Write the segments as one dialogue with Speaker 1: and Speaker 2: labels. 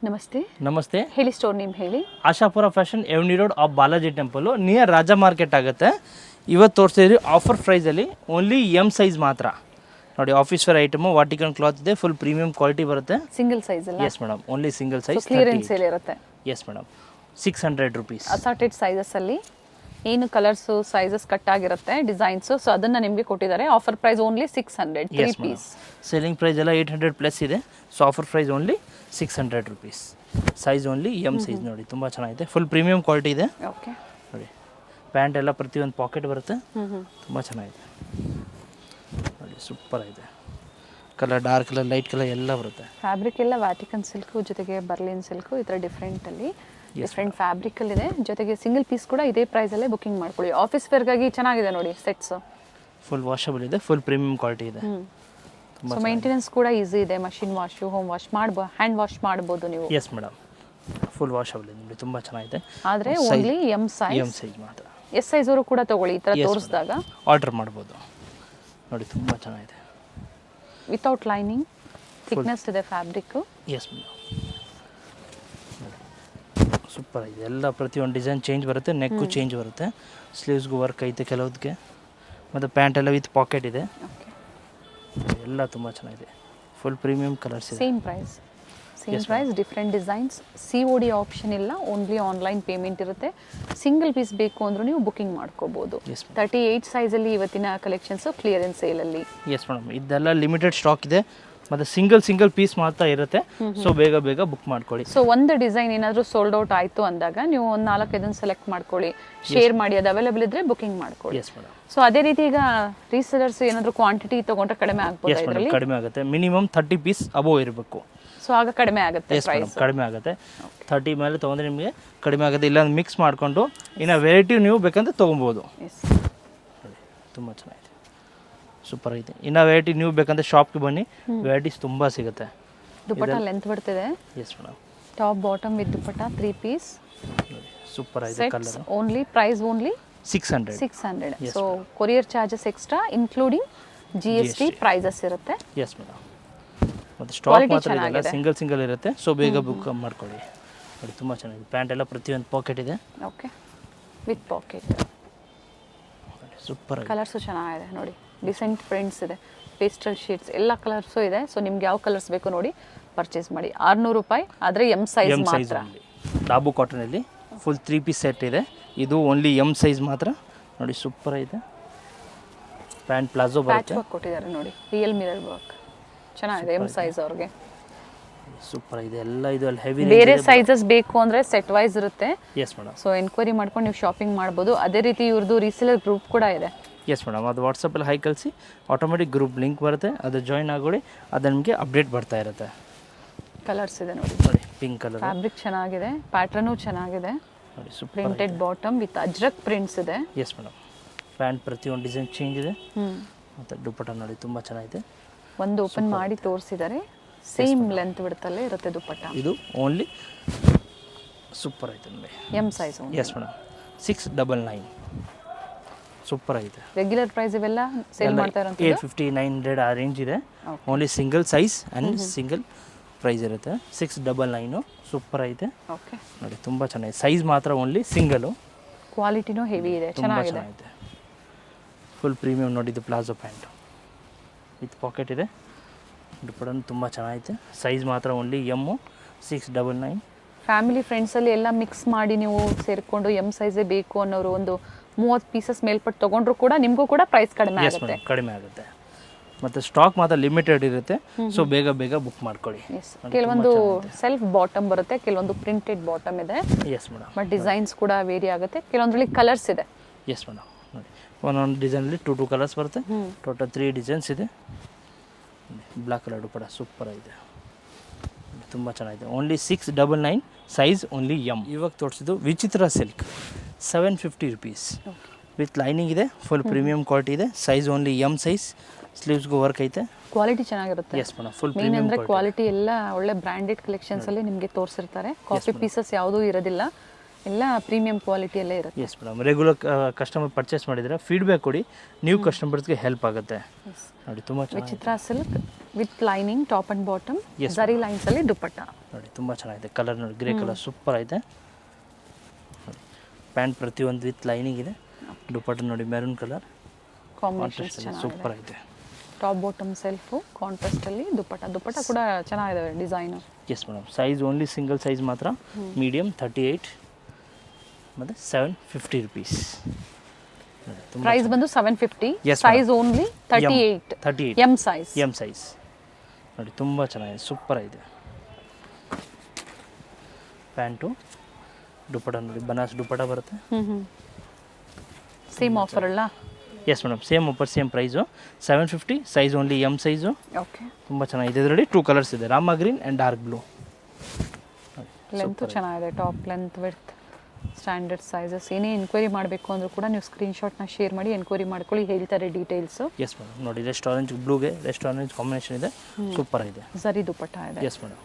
Speaker 1: ನಮಸ್ತೆ.
Speaker 2: ನಮಸ್ತೆ.
Speaker 1: ಹೇಳಿ, ಸ್ಟೋರ್ ನೇಮ್ ಹೇಳಿ.
Speaker 2: Ashapura fashion avenue road off Balaji temple near Raja market ಆಗುತ್ತೆ. ಇವತ್ತು ತೋರಿಸಿದ್ರಿ ಆಫರ್ ಪ್ರೈಸಲ್ಲಿ ಓನ್ಲಿ ಎಮ್ ಸೈಜ್ ಮಾತ್ರ ನೋಡಿ. ಆಫೀಸ್ ವೇರ್ ಐಟಮು, ವಾಟಿಕನ್ ಕ್ಲಾತ್ ಇದೆ, ಫುಲ್ ಪ್ರೀಮಿಯಂ ಕ್ವಾಲಿಟಿ ಬರುತ್ತೆ.
Speaker 1: ಸಿಂಗಲ್ ಸೈಜ್ ಅಲ್ಲ?
Speaker 2: Yes madam, only single size.
Speaker 1: Clearance sale ಇರುತ್ತೆ.
Speaker 2: Yes madam, 600 rupees.
Speaker 1: Assorted sizes ಅಲ್ಲಿ ಏನು ಕಲರ್ಸು ಸೈಜಸ್ ಕಟ್ ಆಗಿರುತ್ತೆ, ಡಿಸೈನ್ಸು, ಸೊ ಅದನ್ನ ನಿಮಗೆ ಕೊಟ್ಟಿದ್ದಾರೆ. Offer price only 600, 3 piece.
Speaker 2: Selling price ಎಲ್ಲ 800 ಪ್ಲಸ್ ಇದೆ. So offer price only 600 rupees. Size only M size ನೋಡಿ, ತುಂಬ ಚೆನ್ನಾಗಿದೆ, ಫುಲ್ ಪ್ರೀಮಿಯಂ ಕ್ವಾಲಿಟಿ ಇದೆ.
Speaker 1: ಓಕೆ
Speaker 2: ನೋಡಿ, ಪ್ಯಾಂಟ್ ಎಲ್ಲ ಪ್ರತಿಯೊಂದು ಪಾಕೆಟ್ ಬರುತ್ತೆ, ತುಂಬ ಚೆನ್ನಾಗಿದೆ ನೋಡಿ, ಸೂಪರ್ ಆಗಿದೆ. Colour dark colour, light colour ಎಲ್ಲ ಬರುತ್ತೆ.
Speaker 1: ಫ್ಯಾಬ್ರಿಕ್ ಎಲ್ಲ ವ್ಯಾಟಿಕನ್ ಸಿಲ್ಕು ಜೊತೆಗೆ ಬರ್ಲಿನ್ ಸಿಲ್ಕು, ಈ ಥರ ಡಿಫ್ರೆಂಟ್ ಫ್ಯಾಬ್ರಿಕ್ ಅಲ್ಲಿ ಇದೆ. ಜೊತೆಗೆ ಸಿಂಗಲ್ ಪೀಸ್ ಕೂಡ ಇದೇ ಪ್ರೈಸ್ ಅಲ್ಲೇ ಬುಕಿಂಗ್ ಮಾಡ್ಕೊಳ್ಳಿ. ಆಫೀಸ್ ವೇರ್ಗಾಗಿ ಚೆನ್ನಾಗಿದೆ ನೋಡಿ ಸೆಟ್ಸ್.
Speaker 2: ಫುಲ್ ವಾಷಬಲ್ ಇದೆ, ಫುಲ್ ಪ್ರೀಮಿಯಂ ಕ್ವಾಲಿಟಿ ಇದೆ.
Speaker 1: ಸೊ ಮೇಂಟೆನೆನ್ಸ್ ಕೂಡ ಈಸಿ ಇದೆ. Machine wash, home wash hand wash ಮಾಡ್ಬೋದು ನೀವು.
Speaker 2: ಎಸ್ ಮೇಡಮ್, ಫುಲ್ ವಾಷಬಲ್ ಇದೆ ನೋಡಿ, ತುಂಬ ಚೆನ್ನಾಗಿದೆ.
Speaker 1: ಆದರೆ ಓನ್ಲಿ ಎಮ್
Speaker 2: ಸೈಜ್ ಮಾತ್ರ.
Speaker 1: ಎಸ್ ಸೈಜ್ ಅವರು ಕೂಡ ತಗೊಳ್ಳಿ, ಈ ಥರ ತೋರಿಸಿದಾಗ
Speaker 2: ಆರ್ಡರ್ ಮಾಡ್ಬೋದು ನೋಡಿ, ತುಂಬ ಚೆನ್ನಾಗಿದೆ.
Speaker 1: ವಿತೌಟ್ ಲೈನಿಂಗ್, ಥಿಕ್ನೆಸ್ ಇದೆ ಫ್ಯಾಬ್ರಿಕ್.
Speaker 2: ಎಸ್ ಮೇಡಮ್, ಸೂಪರ್ ಆಗಿದೆ. ಎಲ್ಲ ಪ್ರತಿಯೊಂದು ಡಿಸೈನ್ ಚೇಂಜ್ ಬರುತ್ತೆ, ನೆಕ್ಕು ಚೇಂಜ್ ಬರುತ್ತೆ, ಸ್ಲೀವ್ಸ್ಗೂ ವರ್ಕ್ ಐತೆ ಕೆಲವುದಕ್ಕೆ, ಮತ್ತು ಪ್ಯಾಂಟ್ ಎಲ್ಲ ವಿತ್ ಪಾಕೆಟ್ ಇದೆ. ಎಲ್ಲ ತುಂಬ ಚೆನ್ನಾಗಿದೆ, ಫುಲ್ ಪ್ರೀಮಿಯಂ ಕಲರ್ಸ್ ಇದೆ.
Speaker 1: Same price different designs. COD option ಇಲ್ಲ, ಓನ್ಲಿ ಆನ್ಲೈನ್ ಪೇಮೆಂಟ್ ಇರುತ್ತೆ. ಸಿಂಗಲ್ ಪೀಸ್ ಬೇಕು ಅಂದ್ರೂ ನೀವು ಬುಕಿಂಗ್ ಮಾಡ್ಕೋಬೋದು. 38 ಸೈಜಲ್ಲಿ ಇವತ್ತಿನ ಕಲೆಕ್ಷನ್ಸು ಕ್ಲಿಯರೆನ್ಸ್ ಸೇಲಲ್ಲಿ.
Speaker 2: ಎಸ್ ಮೇಡಮ್, ಇದೆಲ್ಲ ಲಿಮಿಟೆಡ್ ಸ್ಟಾಕ್ ಇದೆ, ಮತ್ತು ಸಿಂಗಲ್ ಪೀಸ್ ಮಾತ್ರ ಇರುತ್ತೆ. ಸೊ ಬೇಗ ಬುಕ್ ಮಾಡ್ಕೊಳ್ಳಿ.
Speaker 1: ಸೊ ಒಂದು ಡಿಸೈನ್ ಏನಾದರೂ ಸೋಲ್ಡ್ ಔಟ್ ಆಯಿತು ಅಂದಾಗ ನೀವು ಒಂದು 4-5 ಸೆಲೆಕ್ಟ್ ಮಾಡ್ಕೊಳ್ಳಿ, ಶೇರ್ ಮಾಡಿ, ಅದು ಅವೈಲೇಬಲ್ ಇದ್ದರೆ ಬುಕಿಂಗ್ ಮಾಡ್ಕೊಳ್ಳಿ.
Speaker 2: Yes madam.
Speaker 1: ಸೊ ಅದೇ ರೀತಿ ಈಗ ರೀಸೆಲರ್ಸ್ ಏನಾದರೂ ಕ್ವಾಂಟಿಟಿ ತೊಗೊಂಡ್ರೆ ಕಡಿಮೆ ಆಗ್ಬೋದು ಇದರಲ್ಲಿ?
Speaker 2: ಕಡಿಮೆ ಆಗುತ್ತೆ, ಮಿನಿಮಮ್ 30 ಪೀಸ್ ಅಬೋವ್ ಇರಬೇಕು.
Speaker 1: ಸೊ ಆಗ ಕಡಿಮೆ ಆಗುತ್ತೆ ಪ್ರೈಸ್.
Speaker 2: ಕಡಿಮೆ ಆಗುತ್ತೆ, 30 ಮೇಲೆ ತೊಗೊಂಡ್ರೆ ನಿಮಗೆ ಕಡಿಮೆ ಆಗುತ್ತೆ. ಇಲ್ಲ ಮಿಕ್ಸ್ ಮಾಡಿಕೊಂಡು ಇನ್ನು ವೆರೈಟಿ ನೀವು ಬೇಕಂತ ತೊಗೊಬೋದು. ತುಂಬ ಚೆನ್ನಾಗಿದೆ, ಸೂಪರ್ ಐತೆ. ಇನ್ನು ವೆರೈಟಿ ನೀವು ಬೇಕಂದ್ರೆ ಶಾಪ್ಗೆ ಬನ್ನಿ, ವೆರೈಟೀಸ್ ತುಂಬ ಸಿಗುತ್ತೆ.
Speaker 1: ದುಪ್ಪಟ್ಟ ಲೆಂತ್ ಬರ್ತಿದೆ.
Speaker 2: Yes madam,
Speaker 1: top bottom with dupatta 3 piece.
Speaker 2: Super ಆಗಿದೆ colour.
Speaker 1: Only price only
Speaker 2: 600.
Speaker 1: So courier charges extra including GST prices ಇರುತ್ತೆ.
Speaker 2: ಎಸ್ ಮೇಡಮ್, ಮತ್ತು ಸ್ಟಾಕ್ ಮಾತ್ರ ಇಲ್ಲ, ಸಿಂಗಲ್ ಇರುತ್ತೆ. ಸೊ ಬೇಗ ಬುಕ್ ಮಾಡ್ಕೊಳ್ಳಿ ನೋಡಿ, ತುಂಬ ಚೆನ್ನಾಗಿದೆ. ಪ್ಯಾಂಟ್ ಎಲ್ಲ ಪ್ರತಿಯೊಂದು ಪಾಕೆಟ್ ಇದೆ.
Speaker 1: Okay, with packet.
Speaker 2: Super
Speaker 1: colours ಚೆನ್ನಾಗಿದೆ ನೋಡಿ, ಡಿಸೆಂಟ್ ಪ್ರಿಂಟ್ಸ್ ಇದೆ, ಪೇಸ್ಟಲ್ ಶೀಟ್ಸ್ ಎಲ್ಲ ಕಲರ್ಸು ಇದೆ. ಸೊ ನಿಮ್ಗೆ ಯಾವ ಕಲರ್ಸ್ ಬೇಕು ನೋಡಿ ಪರ್ಚೇಸ್ ಮಾಡಿ. 600 ರೂಪಾಯಿ, ಆದರೆ ಎಮ್ ಸೈಜ್ ಮಾತ್ರ.
Speaker 2: ಡಾಬು ಕಾಟನಲ್ಲಿ ಫುಲ್ 3 ಪೀಸ್ ಸೆಟ್ ಇದೆ. ಇದು ಓನ್ಲಿ ಎಮ್ ಸೈಜ್ ಮಾತ್ರ ನೋಡಿ, ಸೂಪರ್ ಇದೆ. ಪ್ಯಾಂಟ್ ಪ್ಲಾಜೋ ಬರುತ್ತೆ,
Speaker 1: ಕೊಟ್ಟಿದ್ದಾರೆ ನೋಡಿ, ರಿಯಲ್ ಮಿರರ್ ವರ್ಕ್ ಚೆನ್ನಾಗಿದೆ. ಎಮ್ ಸೈಜ್ ಅವ್ರಿಗೆ
Speaker 2: ಸೂಪರ್ ಇದೆ. ಎಲ್ಲ ಇದು ಅಲ್ಲಿ ಹೆವಿ
Speaker 1: ಬೇರೆ ಸೈಜಸ್ ಬೇಕು ಅಂದರೆ ಸೆಟ್ ವೈಸ್ ಇರುತ್ತೆ.
Speaker 2: Yes madam.
Speaker 1: ಸೊ ಎನ್ಕ್ವೈರಿ ಮಾಡ್ಕೊಂಡು ನೀವು ಶಾಪಿಂಗ್ ಮಾಡ್ಬೋದು. ಅದೇ ರೀತಿ ಇವ್ರದ್ದು ರೀಸೇಲರ್ ಗ್ರೂಪ್ ಕೂಡ ಇದೆ.
Speaker 2: ಎಸ್ ಮೇಡಮ್, ಅದು ವಾಟ್ಸಪ್ಪಲ್ಲಿ ಹೈ ಕಳಿಸಿ ಆಟೋಮೆಟಿಕ್ ಗ್ರೂಪ್ ಲಿಂಕ್ ಬರುತ್ತೆ, ಅದು ಜಾಯಿನ್ ಆಗೋಡಿ, ಅದು ನಿಮಗೆ ಅಪ್ಡೇಟ್ ಬರ್ತಾ ಇರುತ್ತೆ.
Speaker 1: ಕಲರ್ಸ್ ಇದೆ ನೋಡಿ,
Speaker 2: ಪಿಂಕ್ ಕಲರ್.
Speaker 1: ಫ್ಯಾಬ್ರಿಕ್ ಚೆನ್ನಾಗಿದೆ, ಪ್ಯಾಟರ್ನು ಚೆನ್ನಾಗಿದೆ
Speaker 2: ನೋಡಿ, super.
Speaker 1: Printed bottom with Ajrakh prints ಇದೆ.
Speaker 2: ಎಸ್ ಮೇಡಮ್, ಪ್ಯಾಂಟ್ ಪ್ರತಿಯೊಂದು ಡಿಸೈನ್ ಚೇಂಜ್ ಇದೆ. ಮತ್ತು ದುಪ್ಪಟ್ಟ ನೋಡಿ, ತುಂಬ ಚೆನ್ನಾಗಿದೆ.
Speaker 1: ಒಂದು ಓಪನ್ ಮಾಡಿ ತೋರಿಸಿದ್ದಾರೆ, ಸೇಮ್ ಲೆಂತ್ ಬಿಡ್ತಲ್ಲೇ ಇರುತ್ತೆ ದುಪ್ಪಟ್ಟ.
Speaker 2: ಇದು ಓನ್ಲಿ ಸೂಪರ್ ಆಯ್ತು ನೋಡಿ,
Speaker 1: M size.
Speaker 2: Yes madam, 699. Super ಆಗಿದೆ.
Speaker 1: ರೆಗ್ಯುಲರ್ ಪ್ರೈಸ್ ಇವೆಲ್ಲ ಸೇಲ್ ಮಾಡ್ತಾ ಇರೋದು
Speaker 2: 850, 900 ಆ ರೇಂಜ್ ಇದೆ. Only single size and single price ಇರುತ್ತೆ. 699. ಸೂಪರ್ ಐತೆ.
Speaker 1: ಓಕೆ
Speaker 2: ನೋಡಿ, ತುಂಬ ಚೆನ್ನಾಗಿದೆ. ಸೈಜ್ ಮಾತ್ರ ಓನ್ಲಿ ಸಿಂಗಲು.
Speaker 1: ಕ್ವಾಲಿಟಿನೂ ಹೆವಿ ಇದೆ, ಚೆನ್ನಾಗಿದೆ.
Speaker 2: ಫುಲ್ ಪ್ರೀಮಿಯಂ ನೋಡಿ, ಇದು ಪ್ಲಾಜೋ ಪ್ಯಾಂಟು ವಿತ್ ಪಾಕೆಟ್ ಇದೆ. ದುಪ್ಪಟ್ಟನು ತುಂಬ ಚೆನ್ನಾಗಿದೆ. ಸೈಜ್ ಮಾತ್ರ ಓನ್ಲಿ ಎಮ್ಮು, 699.
Speaker 1: ಫ್ಯಾಮಿಲಿ ಫ್ರೆಂಡ್ಸಲ್ಲಿ ಎಲ್ಲ ಮಿಕ್ಸ್ ಮಾಡಿ ನೀವು ಸೇರಿಕೊಂಡು ಎಮ್ ಸೈಜೇ ಬೇಕು ಅನ್ನೋರು ಒಂದು 30 ಪೀಸಸ್ ಮೇಲ್ಪಟ್ಟು ತೊಗೊಂಡ್ರು ಕೂಡ ನಿಮಗೂ ಕೂಡ ಪ್ರೈಸ್ ಕಡಿಮೆ
Speaker 2: ಆಗುತ್ತೆ. ಮತ್ತು ಸ್ಟಾಕ್ ಮಾತ್ರ ಲಿಮಿಟೆಡ್ ಇರುತ್ತೆ. ಸೊ ಬೇಗ ಬುಕ್ ಮಾಡ್ಕೊಳ್ಳಿ.
Speaker 1: ಕೆಲವೊಂದು ಸೆಲ್ಫ್ ಬಾಟಮ್ ಬರುತ್ತೆ, ಕೆಲವೊಂದು ಪ್ರಿಂಟೆಡ್ ಬಾಟಮ್ ಇದೆ.
Speaker 2: ಎಸ್ ಮೇಡಮ್,
Speaker 1: ಬಟ್ ಡಿಸೈನ್ಸ್ ಕೂಡ ವೇರಿ ಆಗುತ್ತೆ. ಕೆಲವೊಂದರಲ್ಲಿ ಕಲರ್ಸ್ ಇದೆ.
Speaker 2: ಎಸ್ ಮೇಡಮ್, ನೋಡಿ, ಒಂದೊಂದು ಡಿಸೈನಲ್ಲಿ 2 ಕಲರ್ಸ್ ಬರುತ್ತೆ. ಟೋಟಲ್ 3 ಡಿಸೈನ್ಸ್ ಇದೆ. ಬ್ಲ್ಯಾಕ್ ಕಲರ್ ದುಪ್ಪಟ್ಟ ಸೂಪರ್ ಆಗಿದೆ, ತುಂಬ ಚೆನ್ನಾಗಿದೆ. ಓನ್ಲಿ 699. Size only M. ಇವಾಗ ತೋರಿಸಿದ್ದು Vichitra silk, 750 rupees with lining ಇದೆ. ಫುಲ್ ಪ್ರೀಮಿಯಂ ಕ್ವಾಲಿಟಿ ಇದೆ. Size only M size. ಸ್ಲೀವ್ಸ್ಗೂ ವರ್ಕ್ ಐತೆ,
Speaker 1: ಕ್ವಾಲಿಟಿ ಚೆನ್ನಾಗಿರುತ್ತೆ.
Speaker 2: ಎಸ್ ಮೇಡಮ್, ಫುಲ್
Speaker 1: ಮೇನ್ ಅಂದರೆ ಕ್ವಾಲಿಟಿ ಎಲ್ಲ ಒಳ್ಳೆ ಬ್ರ್ಯಾಂಡೆಡ್ ಕಲೆಕ್ಷನ್ಸಲ್ಲಿ ನಿಮಗೆ ತೋರಿಸಿರ್ತಾರೆ. ಕಾಪಿ ಪೀಸಸ್ ಯಾವುದೂ ಇರೋದಿಲ್ಲ. ಎಲ್ಲ ಪ್ರೀಮಿಯಂ ಕ್ವಾಲಿಟಿಯಲ್ಲೇ ಇರುತ್ತೆ.
Speaker 2: Yes madam, regular customer purchase ಮಾಡಿದರೆ ಫೀಡ್ಬ್ಯಾಕ್ ಕೊಡಿ, ನ್ಯೂ ಕಸ್ಟಮರ್ಸ್ಗೆ ಹೆಲ್ಪ್ ಆಗುತ್ತೆ. ನೋಡಿ ತುಂಬ ಚೆನ್ನಾಗಿ
Speaker 1: Vichitra silk with lining top and bottom, zari ಲೈನ್ಸಲ್ಲಿ ದುಪ್ಪಟ್ಟ.
Speaker 2: ನೋಡಿ ತುಂಬ ಚೆನ್ನಾಗಿದೆ. ಕಲರ್ ನೋಡಿ, ಗ್ರೇ ಕಲರ್ ಸೂಪರ್ ಐತೆ. ನೋಡಿ ಪ್ಯಾಂಟ್ ಪ್ರತಿಯೊಂದು ವಿತ್ ಲೈನಿಂಗ್ ಇದೆ. ದುಪ್ಪಟ್ಟ ನೋಡಿ ಮೆರೂನ್ ಕಲರ್
Speaker 1: ಕಾಂಬಿನೇಷನ್
Speaker 2: ಸೂಪರ್ ಐತೆ.
Speaker 1: ಟಾಪ್ ಬಾಟಮ್ ಸೆಲ್ಫು ಕಾಂಟ್ರಾಸ್ಟಲ್ಲಿ ದುಪ್ಪಟ್ಟ ಕೂಡ ಚೆನ್ನಾಗಿದೆ design.
Speaker 2: Yes madam, size only single size ಮಾತ್ರ, ಮೀಡಿಯಮ್ 38 ಮತ್ತು 750 ರುಪೀಸ್.
Speaker 1: ಪ್ರೈಸ್ ಬಂದು 750, size only 38 M size.
Speaker 2: M size ನೋಡಿ ತುಂಬ ಚೆನ್ನಾಗಿದೆ, ಸೂಪರ್ ಇದೆ. ಪ್ಯಾಂಟು ದುಪ್ಪಟ್ಟ ನೋಡಿ, ಬನಾಸ್ ದುಪ್ಪಟ್ಟ ಬರುತ್ತೆ.
Speaker 1: ಸೇಮ್ ಆಫರ್ ಅಲ್ಲ?
Speaker 2: Yes madam, same offer, same price 750, size only M size.
Speaker 1: Okay,
Speaker 2: ತುಂಬ ಚೆನ್ನಾಗಿದೆ. ಇದರಲ್ಲಿ 2 ಕಲರ್ಸ್ ಇದೆ, Rama green and dark blue.
Speaker 1: Length ಚೆನ್ನಾಗಿದೆ, top length width standard sizes. ಏನೇ ಎನ್ಕ್ವೈರಿ ಮಾಡಬೇಕು ಅಂದರೂ ಕೂಡ ನೀವು ಸ್ಕ್ರೀನ್ಶಾಟ್ನ ಶೇರ್ ಮಾಡಿ ಎನ್ಕ್ವೈರಿ ಮಾಡ್ಕೊಳ್ಳಿ, ಹೇಳ್ತಾರೆ ಡೀಟೇಲ್ಸು.
Speaker 2: ಎಸ್ ಮೇಡಮ್, ನೋಡಿ ರೆಸ್ಟೋರೆಂಟ್ ಬ್ಲೂಗೆ ರೆಸ್ಟೋರೆಂಟ್ ಕಾಂಬಿನೇಷನ್ ಇದೆ, ಸೂಪರ್ ಇದೆ.
Speaker 1: ಝರಿ ದುಪ್ಪಟ್ಟ ಇದೆ.
Speaker 2: Yes madam,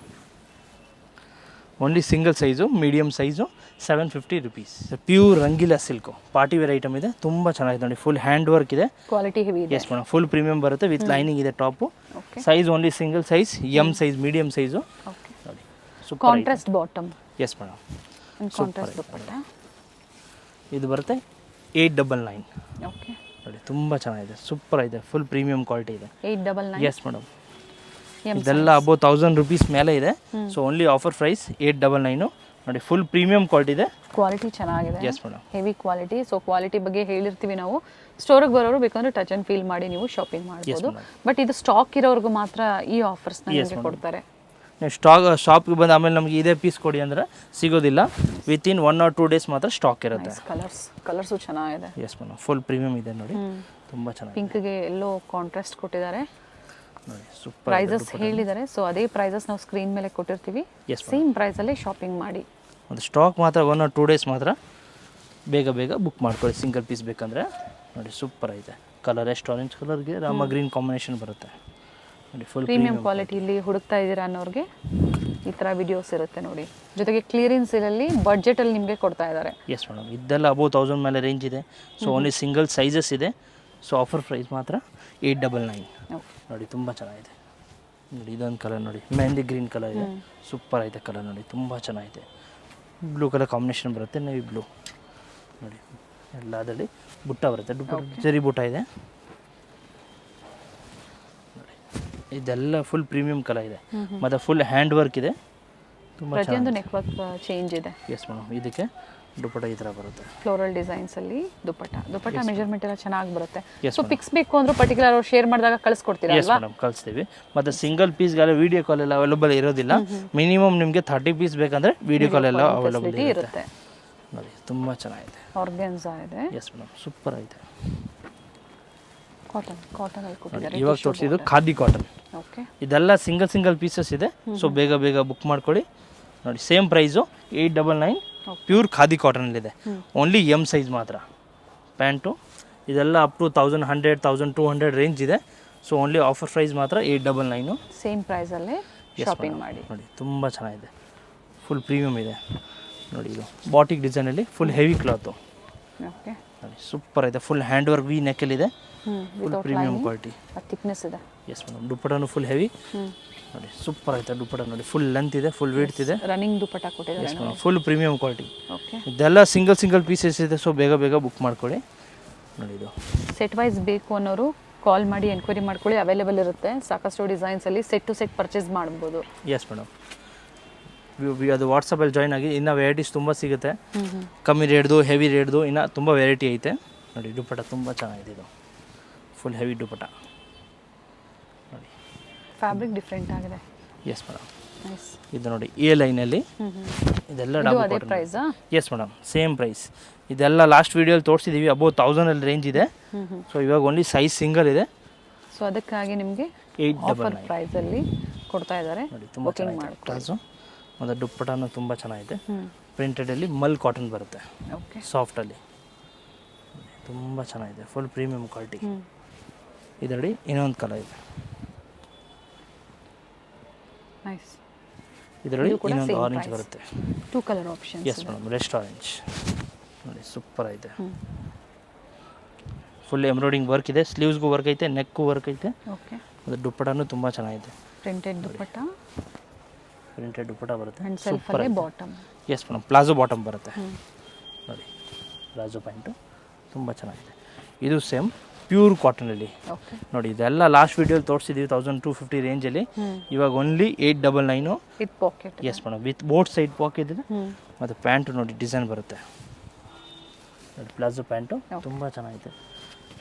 Speaker 2: only single size, medium size 750 rupees. Pure Rangila silk party wear item ಇದೆ, ತುಂಬ ಚೆನ್ನಾಗಿದೆ ನೋಡಿ. ಫುಲ್ ಹ್ಯಾಂಡ್ ವರ್ಕ್ ಇದೆ,
Speaker 1: ಕ್ವಾಲಿಟಿ ಹೆವಿ ಇದೆ.
Speaker 2: ಎಸ್ ಮೇಡಮ್, ಫುಲ್ ಪ್ರೀಮಿಯಂ ಬರುತ್ತೆ ವಿತ್ ಲೈನಿಂಗ್ ಇದೆ top. Size only single size, M size, medium size. ನೋಡಿ super.
Speaker 1: Contrast bottom.
Speaker 2: Yes madam,
Speaker 1: contrast dupatta.
Speaker 2: ಇದು ಬರುತ್ತೆ 899.
Speaker 1: ಓಕೆ,
Speaker 2: ನೋಡಿ ತುಂಬ ಚೆನ್ನಾಗಿದೆ, ಸೂಪರ್ ಇದೆ, ಫುಲ್ ಪ್ರೀಮಿಯಂ ಕ್ವಾಲಿಟಿ ಇದೆ.
Speaker 1: 899.
Speaker 2: ಎಸ್ ಮೇಡಮ್, ಇದೆಲ್ಲ ಅಬೌವ್ 1000 ರುಪೀಸ್ ಮೇಲೆ ಇದೆ. So only offer price 899. ನೋಡಿ ಫುಲ್ ಪ್ರೀಮಿಯಂ ಕ್ವಾಲಿಟಿ ಇದೆ,
Speaker 1: ಕ್ವಾಲಿಟಿ ಚೆನ್ನಾಗಿದೆ.
Speaker 2: Yes madam,
Speaker 1: heavy quality. So quality ಬಗ್ಗೆ ಹೇಳಿರ್ತೀವಿ ನಾವು. ಸ್ಟೋರಿಗೆ ಬರೋರು ಬೇಕಂದ್ರೆ ಟಚ್ ಆ್ಯಂಡ್ ಫೀಲ್ ಮಾಡಿ ನೀವು ಶಾಪಿಂಗ್ ಮಾಡ್ಬೋದು. ಬಟ್ ಇದು ಸ್ಟಾಕ್ ಇರೋರ್ಗು ಮಾತ್ರ ಈ ಆಫರ್ಸ್ನ ನಿಮಗೆ ಕೊಡ್ತಾರೆ.
Speaker 2: ನೀವು ಶಾಪ್ಗೆ ಬಂದು ಆಮೇಲೆ ನಮಗೆ ಇದೇ ಪೀಸ್ ಕೊಡಿ ಅಂದರೆ ಸಿಗೋದಿಲ್ಲ. ವಿತಿನ್ 1 or 2 ಡೇಸ್ ಮಾತ್ರ ಸ್ಟಾಕ್ ಇರುತ್ತೆ.
Speaker 1: ಕಲರ್ಸು ಚೆನ್ನಾಗಿದೆ.
Speaker 2: ಎಸ್ ಮೇಡಮ್, ಫುಲ್ ಪ್ರೀಮಿಯಂ ಇದೆ ನೋಡಿ, ತುಂಬ ಚೆನ್ನಾಗಿದೆ.
Speaker 1: ಪಿಂಕ್ಗೆ ಎಲ್ಲೋ ಕಾಂಟ್ರಾಸ್ಟ್ ಕೊಟ್ಟಿದ್ದಾರೆ.
Speaker 2: ನೋಡಿ ಸೂಪರ್.
Speaker 1: ಪ್ರೈಸಸ್ ಹೇಳಿದ್ದಾರೆ, ಸೊ ಅದೇ ಪ್ರೈಸಸ್ ನಾವು ಸ್ಕ್ರೀನ್ ಮೇಲೆ ಕೊಟ್ಟಿರ್ತೀವಿ. ಸೇಮ್ ಪ್ರೈಸಲ್ಲೇ ಶಾಪಿಂಗ್ ಮಾಡಿ.
Speaker 2: ಒಂದು ಸ್ಟಾಕ್ ಮಾತ್ರ 1 or 2 ಡೇಸ್ ಮಾತ್ರ, ಬೇಗ ಬುಕ್ ಮಾಡ್ಕೊಳ್ಳಿ ಸಿಂಗಲ್ ಪೀಸ್ ಬೇಕಂದರೆ. ನೋಡಿ ಸೂಪರ್ ಐತೆ. ಕಲರ್ ಎಷ್ಟು ಆರೆಂಜ್ ಕಲರ್ಗೆ ರಾಮ ಗ್ರೀನ್ ಕಾಂಬಿನೇಷನ್ ಬರುತ್ತೆ ನೋಡಿ. ಫುಲ್
Speaker 1: ಪ್ರೀಮಿಯಂ ಕ್ವಾಲಿಟಿಲಿ ಹುಡುಕ್ತಾ ಇದ್ದೀರಾ ಅನ್ನೋರಿಗೆ ಈ ಥರ ವಿಡಿಯೋಸ್ ಇರುತ್ತೆ ನೋಡಿ. ಜೊತೆಗೆ ಕ್ಲಿಯರೆನ್ಸ್ ಸೇಲಲ್ಲಿ ಬಡ್ಜೆಟಲ್ಲಿ ನಿಮಗೆ ಕೊಡ್ತಾ ಇದ್ದಾರೆ.
Speaker 2: ಎಸ್ ಮೇಡಮ್, ಇದೆಲ್ಲ ಅಬೌವ್ 1000 ಮೇಲೆ ರೇಂಜ್ ಇದೆ. ಸೊ ಓನ್ಲಿ ಸಿಂಗಲ್ ಸೈಜಸ್ ಇದೆ. ಸೊ ಆಫರ್ ಪ್ರೈಸ್ ಮಾತ್ರ 899. ನೋಡಿ ತುಂಬ ಚೆನ್ನಾಗಿದೆ. ನೋಡಿ ಇದೊಂದು ಕಲರ್ ನೋಡಿ, ಮೆಹಂದಿ ಗ್ರೀನ್ ಕಲರ್ ಇದೆ, ಸೂಪರ್ ಐತೆ ಕಲರ್ ನೋಡಿ, ತುಂಬ ಚೆನ್ನಾಗಿದೆ. ಬ್ಲೂ ಕಲರ್ ಕಾಂಬಿನೇಷನ್ ಬರುತ್ತೆ, ನೇವಿ ಬ್ಲೂ ನೋಡಿ. ಎಲ್ಲದರಲ್ಲಿ ಬುಟ್ಟ ಬರುತ್ತೆ, ಜರಿ ಬುಟ್ಟ ಇದೆ ನೋಡಿ. ಇದೆಲ್ಲ ಫುಲ್ ಪ್ರೀಮಿಯಂ ಕಲರ್ ಇದೆ, ಮತ್ತು ಫುಲ್ ಹ್ಯಾಂಡ್ ವರ್ಕ್ ಇದೆ, ತುಂಬ
Speaker 1: ಪ್ರತಿಯೊಂದು ನೆಕ್ ವರ್ಕ್ ಚೇಂಜ್ ಇದೆ.
Speaker 2: ಎಸ್ ಮೇಡಮ್, ಇದಕ್ಕೆ ದುಪ್ಪಟ್ಟ ಈ ಥರ ಬರುತ್ತೆ,
Speaker 1: ಫ್ಲೋರಲ್ ಡಿಸೈನ್ಸಲ್ಲಿ ದುಪ್ಪಟ್ಟ ಮೆಜರ್ಮೆಂಟ್ ಎಲ್ಲ ಚೆನ್ನಾಗಿ ಬರುತ್ತೆ. ಸೊ ಪಿಕ್ಸ್ ಬೇಕು ಅಂದ್ರೆ ಪರ್ಟಿಕ್ಯುಲರ್ ಅವ್ರು ಶೇರ್ ಮಾಡಿದಾಗ ಕಳಿಸ್ಕೊಡ್ತೀರಾ?
Speaker 2: ಎಸ್ ಮೇಡಮ್, ಕಳಿಸ್ತೀವಿ. ಮತ್ತು ಸಿಂಗಲ್ ಪೀಸ್ಗೆಲ್ಲ ವೀಡಿಯೋ ಕಾಲ್ ಎಲ್ಲ ಅವೈಲೇಬಲ್ ಇರೋದಿಲ್ಲ. ಮಿನಿಮಮ್ ನಿಮಗೆ 30 ಪೀಸ್ ಬೇಕಂದರೆ ವೀಡಿಯೋ ಕಾಲ್ ಎಲ್ಲ ಅವೈಲೇಬಲ್ ಇರುತ್ತೆ ನೋಡಿ. ತುಂಬ ಚೆನ್ನಾಗಿದೆ,
Speaker 1: ಆರ್ಗನ್ಸಾ ಇದೆ.
Speaker 2: ಎಸ್ ಮೇಡಮ್, ಸೂಪರ್ ಐತೆ.
Speaker 1: ಕಾಟನ್ ಅಲ್ಲಿ ಕೊಟ್ಟಿದ್ದಾರೆ.
Speaker 2: ಇವಾಗ ತೋರಿಸಿದ್ದು ಖಾದಿ ಕಾಟನ್.
Speaker 1: ಓಕೆ,
Speaker 2: ಇದೆಲ್ಲ ಸಿಂಗಲ್ ಪೀಸಸ್ ಇದೆ. ಸೊ ಬೇಗ ಬುಕ್ ಮಾಡ್ಕೊಳ್ಳಿ ನೋಡಿ. Same price 899. ಪ್ಯೂರ್ ಖಾದಿ ಕಾಟನಲ್ಲಿದೆ, ಓನ್ಲಿ ಎಮ್ ಸೈಜ್ ಮಾತ್ರ. ಪ್ಯಾಂಟು ಇದೆಲ್ಲ ಅಪ್ ಟು 1100, 1200 ರೇಂಜ್ ಇದೆ. ಸೊ ಓನ್ಲಿ ಆಫರ್ ಪ್ರೈಸ್ ಮಾತ್ರ 899.
Speaker 1: ಸೇಮ್ ಪ್ರೈಸಲ್ಲೇ ಶಾಪಿಂಗ್ ಮಾಡಿ
Speaker 2: ನೋಡಿ. ತುಂಬ ಚೆನ್ನಾಗಿದೆ, ಫುಲ್ ಪ್ರೀಮಿಯಮ್ ಇದೆ ನೋಡಿ. ಇದು ಬಾಟಿಕ್ ಡಿಸೈನಲ್ಲಿ ಫುಲ್ ಹೆವಿ ಕ್ಲಾತು.
Speaker 1: ಓಕೆ
Speaker 2: ನೋಡಿ, ಸೂಪರ್ ಇದೆ. ಫುಲ್ ಹ್ಯಾಂಡ್ ವರ್ಕ್ ವಿ ನೆಕ್ಕಲ್ಲಿದೆ, ಫುಲ್ ಪ್ರೀಮಿಯಂ ಕ್ವಾಲಿಟಿ,
Speaker 1: ಥಿಕ್ನೆಸ್ ಇದೆ.
Speaker 2: ಎಸ್ ಮೇಡಮ್, ದುಪ್ಪಟನು ಫುಲ್ ಹೆವಿ ನೋಡಿ, ಸೂಪರ್ ಆಯ್ತು. ದುಪ್ಪಟ ನೋಡಿ, ಫುಲ್ ಲೆಂತ್ ಇದೆ, ಫುಲ್ ವೇಟ್ ಇದೆ,
Speaker 1: ರನ್ನಿಂಗ್ ದುಪ್ಪಟ ಕೊಟ್ಟಿದ್ದಾರೆ,
Speaker 2: ಫುಲ್ ಪ್ರೀಮಿಯಂ ಕ್ವಾಲಿಟಿ.
Speaker 1: ಓಕೆ,
Speaker 2: ಇದೆಲ್ಲ ಸಿಂಗಲ್ ಪೀಸಸ್ ಇದೆ. ಸೊ ಬೇಗ ಬುಕ್ ಮಾಡ್ಕೊಳ್ಳಿ ನೋಡಿ. ಇದು
Speaker 1: ಸೆಟ್ ವೈಸ್ ಬೇಕು ಅನ್ನೋರು ಕಾಲ್ ಮಾಡಿ ಎನ್ಕ್ವೈರಿ ಮಾಡ್ಕೊಳ್ಳಿ, ಅವೈಲೇಬಲ್ ಇರುತ್ತೆ. ಸಾಕಷ್ಟು ಡಿಸೈನ್ಸಲ್ಲಿ ಸೆಟ್ ಟು ಸೆಟ್ ಪರ್ಚೇಸ್ ಮಾಡ್ಬೋದು.
Speaker 2: ಎಸ್ ಮೇಡಮ್, ಅದು ವಾಟ್ಸಪ್ಪಲ್ಲಿ ಜಾಯ್ನ್ ಆಗಿ ಇನ್ನೂ ವೆರೈಟೀಸ್ ತುಂಬ ಸಿಗುತ್ತೆ. ಕಮ್ಮಿ ರೇಟ್ದು, ಹೆವಿ ರೇಟ್ದು, ಇನ್ನೂ ತುಂಬ ವೆರೈಟಿ ಐತೆ ನೋಡಿ. ದುಪ್ಪಟ ತುಂಬ ಚೆನ್ನಾಗಿದೆ, ಇದು ಫುಲ್ ಹೆವಿ ದುಪ್ಪಟ ನೋಡಿ.
Speaker 1: ಫ್ಯಾಬ್ರಿಕ್ ಡಿಫ್ರೆಂಟ್ ಆಗಿದೆ.
Speaker 2: Yes madam,
Speaker 1: nice.
Speaker 2: ಇದು ನೋಡಿ ಎ ಲೈನಲ್ಲಿ ಇದೆಲ್ಲ
Speaker 1: ಅದೇ ಪ್ರೈಸಾ?
Speaker 2: Yes madam, same price. ಇದೆಲ್ಲ ಲಾಸ್ಟ್ ವೀಡಿಯೋಲಿ ತೋರಿಸಿದ್ದೀವಿ, ಅಬೌವ್ 1000 ರೇಂಜ್ ಇದೆ. ಸೊ ಇವಾಗ ಓನ್ಲಿ ಸೈಜ್ ಸಿಂಗಲ್ ಇದೆ.
Speaker 1: ಸೊ ಅದಕ್ಕಾಗಿ ನಿಮಗೆ
Speaker 2: 899
Speaker 1: ಪ್ರೈಸಲ್ಲಿ ಕೊಡ್ತಾ ಇದ್ದಾರೆ.
Speaker 2: ನೋಡಿ, ತುಂಬ ಚೆನ್ನಾಗಿದೆ ಪ್ಲಾಜೋ. ಮತ್ತು ದುಪ್ಪಟನೂ ತುಂಬ ಚೆನ್ನಾಗಿದೆ. ಪ್ರಿಂಟೆಡಲ್ಲಿ ಮಲ್ ಕಾಟನ್ ಬರುತ್ತೆ,
Speaker 1: ಓಕೆ,
Speaker 2: ಸಾಫ್ಟಲ್ಲಿ ತುಂಬ ಚೆನ್ನಾಗಿದೆ, ಫುಲ್ ಪ್ರೀಮಿಯಂ ಕ್ವಾಲಿಟಿ. ಇದರಲ್ಲಿ ಇನ್ನೊಂದು ಕಲರ್ ಇದೆ,
Speaker 1: ನೈಸ್.
Speaker 2: ಇದರಲ್ಲಿ
Speaker 1: ಇದು ಕೂಡ
Speaker 2: ಇನ್ನೊಂದು
Speaker 1: same
Speaker 2: ಆರೆಂಜ್
Speaker 1: price.
Speaker 2: ಬರುತ್ತೆ.
Speaker 1: 2 colour options.
Speaker 2: Yes madam, rest orange ನೋಡಿ ಸೂಪರ್ ಐತೆ. ಫುಲ್ ಎಂಬ್ರಾಯ್ಡಿಂಗ್ ವರ್ಕ್ ಇದೆ, ಸ್ಲೀವ್ಸ್ಗೂ ವರ್ಕ್ ಐತೆ, ನೆಕ್ಗೂ ವರ್ಕ್ ಐತೆ.
Speaker 1: ಓಕೆ.
Speaker 2: ಅದು ದುಪ್ಪಟನೂ ತುಂಬ ಚೆನ್ನಾಗಿದೆ.
Speaker 1: ಪ್ರಿಂಟೆಡ್ ದುಪಟ್ಟ
Speaker 2: ಪ್ರಿಂಟೆಡ್ ದುಪ್ಪಟ ಬರುತ್ತೆ.
Speaker 1: ಅಂಡ್ ಸೆಲ್ಫ್ ಅಲ್ಲೇ bottom.
Speaker 2: Yes madam, palazzo bottom ಬರುತ್ತೆ ನೋಡಿ. ಪ್ಲಾಜೋ ಪ್ಯಾಂಟು ತುಂಬ ಚೆನ್ನಾಗಿದೆ. ಇದು ಸೇಮ್ ಪ್ಯೂರ್ ಕಾಟನಲ್ಲಿ
Speaker 1: ಓಕೆ.
Speaker 2: ನೋಡಿ. ಇದೆಲ್ಲ ಲಾಸ್ಟ್ ವೀಡಿಯೋಲಿ ತೋರಿಸಿದ್ದೀವಿ 1250 ರೇಂಜಲ್ಲಿ. ಇವಾಗ only 899.
Speaker 1: With packet.
Speaker 2: S madam, with boat side packet ಇದೆ. ಮತ್ತು ಪ್ಯಾಂಟು ನೋಡಿ ಡಿಸೈನ್ ಬರುತ್ತೆ ನೋಡಿ. ಪ್ಲಾಜೋ ಪ್ಯಾಂಟು ತುಂಬ ಚೆನ್ನಾಗಿದೆ.